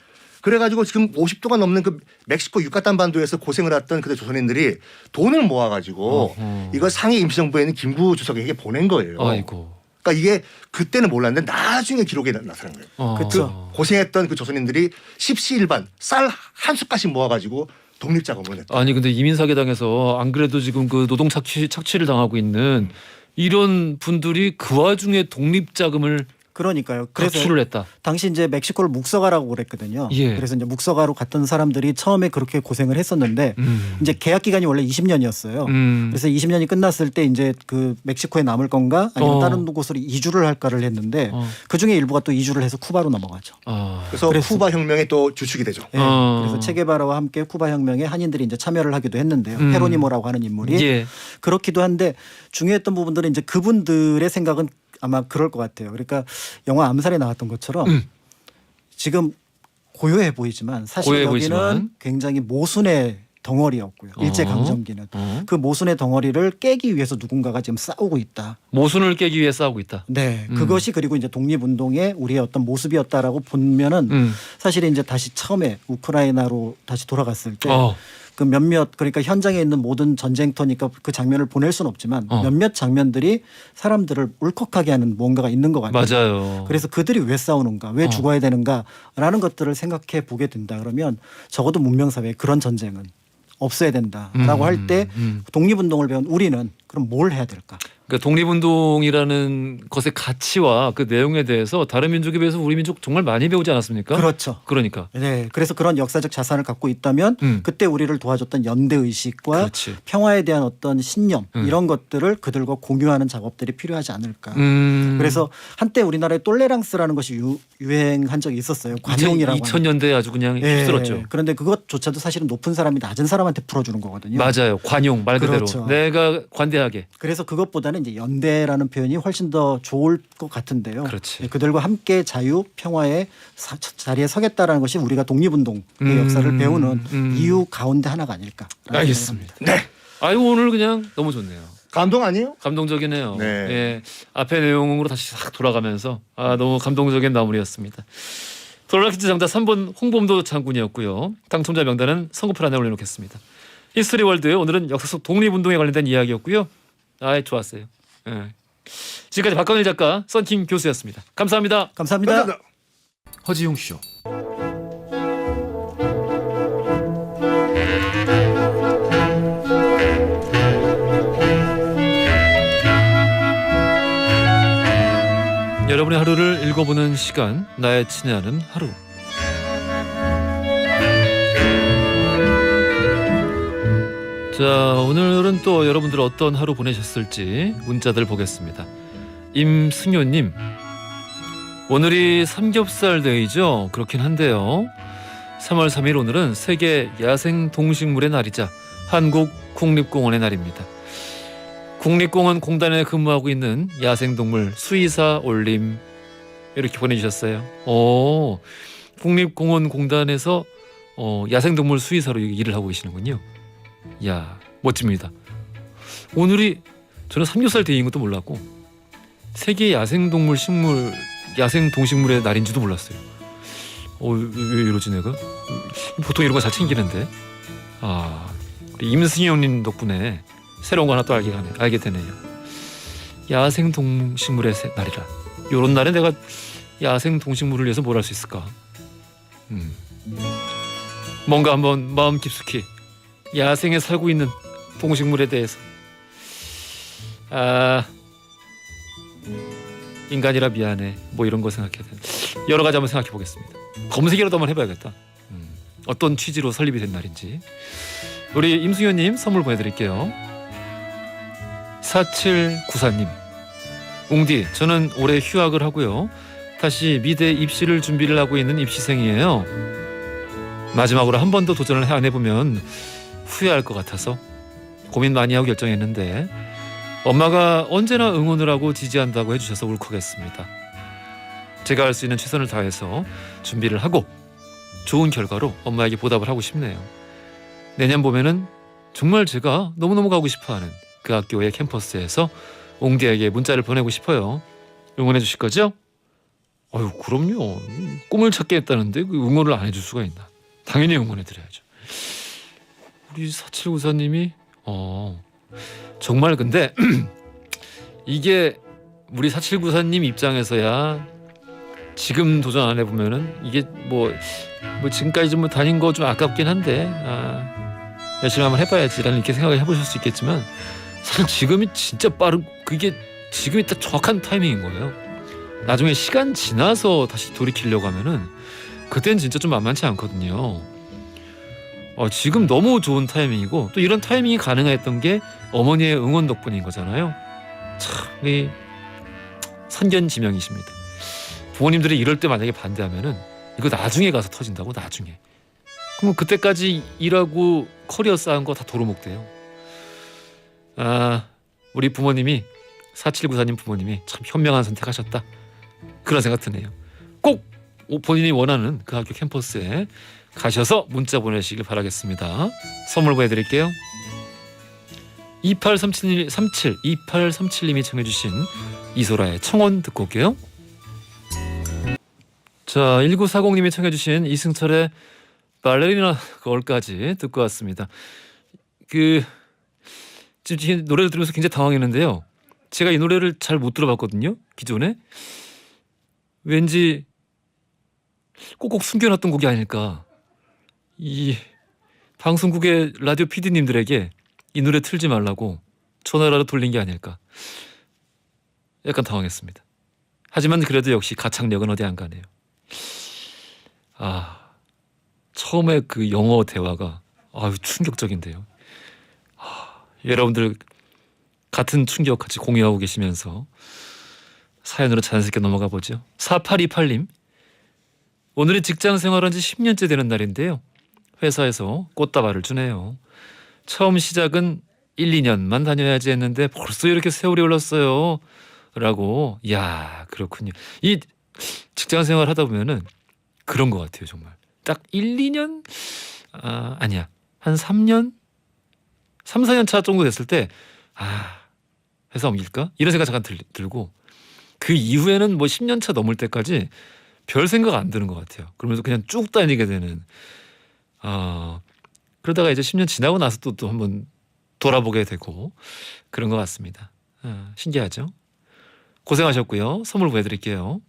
그래가지고 지금 50도가 넘는 그 멕시코 유카탄 반도에서 고생을 했던 그때 조선인들이 돈을 모아가지고 이걸 상해 임시정부에 있는 김구 주석에게 보낸 거예요. 아이고. 그러니까 이게 그때는 몰랐는데 나중에 기록에 나타난 거예요. 그렇죠. 고생했던 그 조선인들이 십시일반 쌀 한 숟갈씩 모아가지고 독립자금을 냈다. 아니 근데 이민 사기 당해서 안 그래도 지금 그 노동 착취를 당하고 있는 이런 분들이 그 와중에 독립 자금을 그러니까요. 그래서 각출을 했다. 당시 이제 멕시코를 묵서가라고 그랬거든요. 예. 그래서 이제 묵서가로 갔던 사람들이 처음에 그렇게 고생을 했었는데 이제 계약 기간이 원래 20년이었어요. 그래서 20년이 끝났을 때 이제 그 멕시코에 남을 건가 아니면 다른 곳으로 이주를 할까를 했는데 그 중에 일부가 또 이주를 해서 쿠바로 넘어가죠. 그래서 쿠바 혁명의 또 주축이 되죠. 예. 그래서 체게바라와 함께 쿠바 혁명에 한인들이 이제 참여를 하기도 했는데요. 페로니모라고 하는 인물이 예. 그렇기도 한데 중요했던 부분들은 이제 그분들의 생각은 아마 그럴 것 같아요. 그러니까 영화 암살에 나왔던 것처럼 지금 고요해 보이지만 사실 고요해 여기는 보이지만. 굉장히 모순의 덩어리였고요. 일제 강점기는 그 모순의 덩어리를 깨기 위해서 누군가가 지금 싸우고 있다. 모순을 깨기 위해 싸우고 있다. 네, 그것이 그리고 이제 독립운동의 우리의 어떤 모습이었다라고 보면은 사실 이제 다시 처음에 우크라이나로 다시 돌아갔을 때. 그 몇몇 그러니까 현장에 있는 모든 전쟁터니까 그 장면을 보낼 수는 없지만 몇몇 장면들이 사람들을 울컥하게 하는 뭔가가 있는 것 같아요. 맞아요. 그래서 그들이 왜 싸우는가, 왜 죽어야 되는가라는 것들을 생각해 보게 된다 그러면 적어도 문명사회에 그런 전쟁은 없어야 된다라고 할 때 독립운동을 배운 우리는 그럼 뭘 해야 될까? 그러니까 독립운동이라는 것의 가치와 그 내용에 대해서 다른 민족에 비해서 우리 민족 정말 많이 배우지 않았습니까? 그렇죠. 그러니까. 네, 그래서 그런 역사적 자산을 갖고 있다면 그때 우리를 도와줬던 연대 의식과 그렇지. 평화에 대한 어떤 신념 이런 것들을 그들과 공유하는 작업들이 필요하지 않을까. 그래서 한때 우리나라에 똘레랑스라는 것이 유행한 적이 있었어요. 관용이라고. 2000년대에 아주 그냥 휩쓸었죠. 그런데 그것조차도 사실은 높은 사람이 낮은 사람한테 풀어주는 거거든요. 맞아요. 관용 말 그대로. 그렇죠. 내가 관대하게. 그래서 그것보다는 이제 연대라는 표현이 훨씬 더 좋을 것 같은데요. 그렇지. 그들과 함께 자유 평화의 자리에 서겠다라는 것이 우리가 독립운동의 역사를 배우는 이유 가운데 하나가 아닐까. 알겠습니다. 네. 아유 오늘 그냥 너무 좋네요. 감동 아니에요? 감동적이네요. 네. 예, 앞에 내용으로 다시 싹 돌아가면서 너무 감동적인 마무리였습니다. 돌아키즈 정답 3번 홍범도 장군이었고요. 당첨자 명단은 선거표 안에 올려놓겠습니다. 히스토리 월드 오늘은 역사 속 독립운동에 관련된 이야기였고요. 좋았어요. 예. 지금까지 박광일 작가, 썬킴 교수였습니다. 감사합니다. 감사합니다. 허지용 쇼. 여러분의 하루를 읽어보는 시간, 나의 친애하는 하루. 자, 오늘은 또 여러분들 어떤 하루 보내셨을지 문자들 보겠습니다. 임승효님, 오늘이 삼겹살 데이죠. 그렇긴 한데요. 3월 3일 오늘은 세계 야생 동식물의 날이자 한국 국립공원의 날입니다. 국립공원 공단에 근무하고 있는 야생동물 수의사 올림 이렇게 보내주셨어요. 국립공원 공단에서 야생동물 수의사로 일을 하고 계시는군요. 이야, 멋집니다. 오늘이 저는 삼겹살 데이인 것도 몰랐고 세계 야생동물 식물 야생동식물의 날인지도 몰랐어요. 왜 이러지 내가? 보통 이런 거 잘 챙기는데. 우리 임승희 덕분에 새로운 거 하나 또 알게 되네요. 야생 동식물의 날이라. 요런 날에 내가 야생 동식물을 위해서 뭘 할 수 있을까? 뭔가 한번 마음 깊숙이 야생에 살고 있는 동식물에 대해서 인간이라 미안해 뭐 이런 거 생각해야 되는 여러 가지 한번 생각해 보겠습니다. 검색이라도 한번 해봐야겠다. 어떤 취지로 설립이 된 날인지. 우리 임수현님 선물 보내드릴게요. 4794님, 웅디, 저는 올해 휴학을 하고요. 다시 미대 입시를 준비를 하고 있는 입시생이에요. 마지막으로 한 번 더 도전을 안 해보면 후회할 것 같아서 고민 많이 하고 결정했는데 엄마가 언제나 응원을 하고 지지한다고 해주셔서 울컥했습니다. 제가 할 수 있는 최선을 다해서 준비를 하고 좋은 결과로 엄마에게 보답을 하고 싶네요. 내년 봄에는 정말 제가 너무너무 가고 싶어하는 그 학교의 캠퍼스에서 옹디에게 문자를 보내고 싶어요. 응원해 주실 거죠? 그럼요. 꿈을 찾게 했다는데 그 응원을 안 해줄 수가 있나. 당연히 응원해 드려야죠. 우리 4794님이 정말 근데 이게 우리 4794님 입장에서야 지금 도전 안 해보면은 이게 뭐 지금까지 좀 다닌 거 좀 아깝긴 한데 열심히 한번 해봐야지라는 이렇게 생각을 해보실 수 있겠지만 사실 지금이 진짜 그게 지금이 딱 정확한 타이밍인 거예요. 나중에 시간 지나서 다시 돌이키려고 하면은 그때는 진짜 좀 만만치 않거든요. 지금 너무 좋은 타이밍이고 또 이런 타이밍이 가능했던 게 어머니의 응원 덕분인 거잖아요. 참, 이 선견지명이십니다. 부모님들이 이럴 때 만약에 반대하면은 이거 나중에 가서 터진다고, 나중에. 그럼 그때까지 일하고 커리어 쌓은 거 다 도루묵돼요. 우리 부모님이 4794님 부모님이 참 현명한 선택하셨다. 그런 생각 드네요. 꼭 본인이 원하는 그 학교 캠퍼스에 가셔서 문자 보내시길 바라겠습니다. 선물 보내드릴게요. 2837님이 청해주신 이소라의 청혼 듣고 올게요. 자, 1940님이 청해주신 이승철의 발레리나 걸까지 듣고 왔습니다. 지금 노래를 들으면서 굉장히 당황했는데요. 제가 이 노래를 잘 못 들어봤거든요. 기존에. 왠지 꼭꼭 숨겨놨던 곡이 아닐까. 이 방송국의 라디오 PD님들에게 이 노래 틀지 말라고 전화라도 돌린 게 아닐까. 약간 당황했습니다. 하지만 그래도 역시 가창력은 어디 안 가네요. 처음에 그 영어 대화가 충격적인데요. 여러분들 같은 충격 같이 공유하고 계시면서 사연으로 자연스럽게 넘어가 보죠. 4828님, 오늘이 직장 생활한 지 10년째 되는 날인데요. 회사에서 꽃다발을 주네요. 처음 시작은 1, 2년만 다녀야지 했는데 벌써 이렇게 세월이 흘렀어요. 라고. 이야, 그렇군요. 이 직장 생활 하다 보면은 그런 것 같아요. 정말 딱 1, 2년? 아니야. 한 3년? 3, 4년 차 정도 됐을 때 회사 옮길까? 이런 생각 잠깐 들고 그 이후에는 뭐 10년 차 넘을 때까지 별 생각 안 드는 것 같아요. 그러면서 그냥 쭉 다니게 되는. 그러다가 이제 10년 지나고 나서 또 한번 돌아보게 되고 그런 것 같습니다. 신기하죠? 고생하셨고요. 선물 보내드릴게요.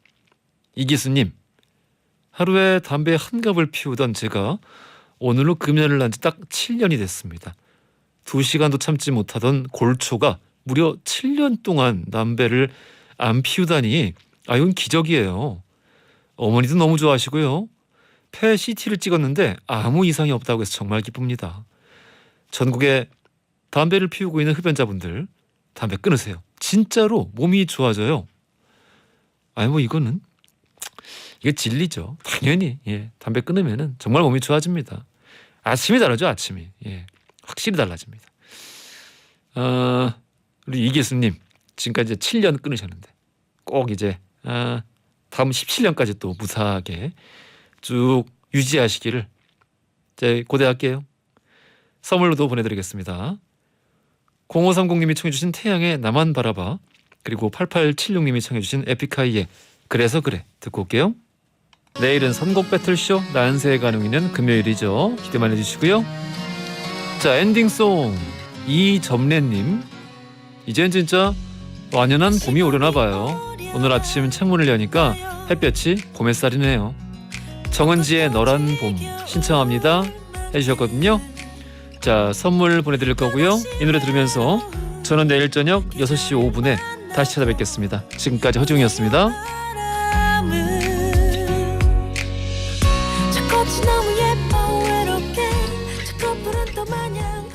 이기수님, 하루에 담배 한 갑을 피우던 제가 오늘로 금연을 한 지 딱 7년이 됐습니다. 2시간도 참지 못하던 골초가 무려 7년 동안 담배를 안 피우다니 이건 기적이에요. 어머니도 너무 좋아하시고요. 폐 CT를 찍었는데 아무 이상이 없다고 해서 정말 기쁩니다. 전국에 담배를 피우고 있는 흡연자분들 담배 끊으세요. 진짜로 몸이 좋아져요. 뭐 이거는 이게 진리죠. 당연히 담배 끊으면은 정말 몸이 좋아집니다. 아침이 다르죠. 아침이 확실히 달라집니다. 우리 이기수님 지금까지 이제 7년 끊으셨는데 꼭 이제 다음 17년까지 또 무사하게 쭉 유지하시기를 제 고대할게요. 선물로도 보내드리겠습니다. 0530님이 청해 주신 태양의 나만 바라봐, 그리고 8876님이 청해 주신 에픽하이의 그래서 그래 듣고 올게요. 내일은 선곡 배틀쇼 난세의 가능이는 금요일이죠. 기대 많이 해주시고요. 자, 엔딩송 이점래님, 이젠 진짜 완연한 봄이 오려나 봐요. 오늘 아침 창문을 여니까 햇볕이 봄 햇살이네요. 정은지의 너란 봄 신청합니다 해주셨거든요. 자, 선물 보내드릴 거고요. 이 노래 들으면서 저는 내일 저녁 6시 5분에 다시 찾아뵙겠습니다. 지금까지 허지웅이었습니다. 저 꽃이 너무 예뻐 외롭게 저 커플은 또 마냥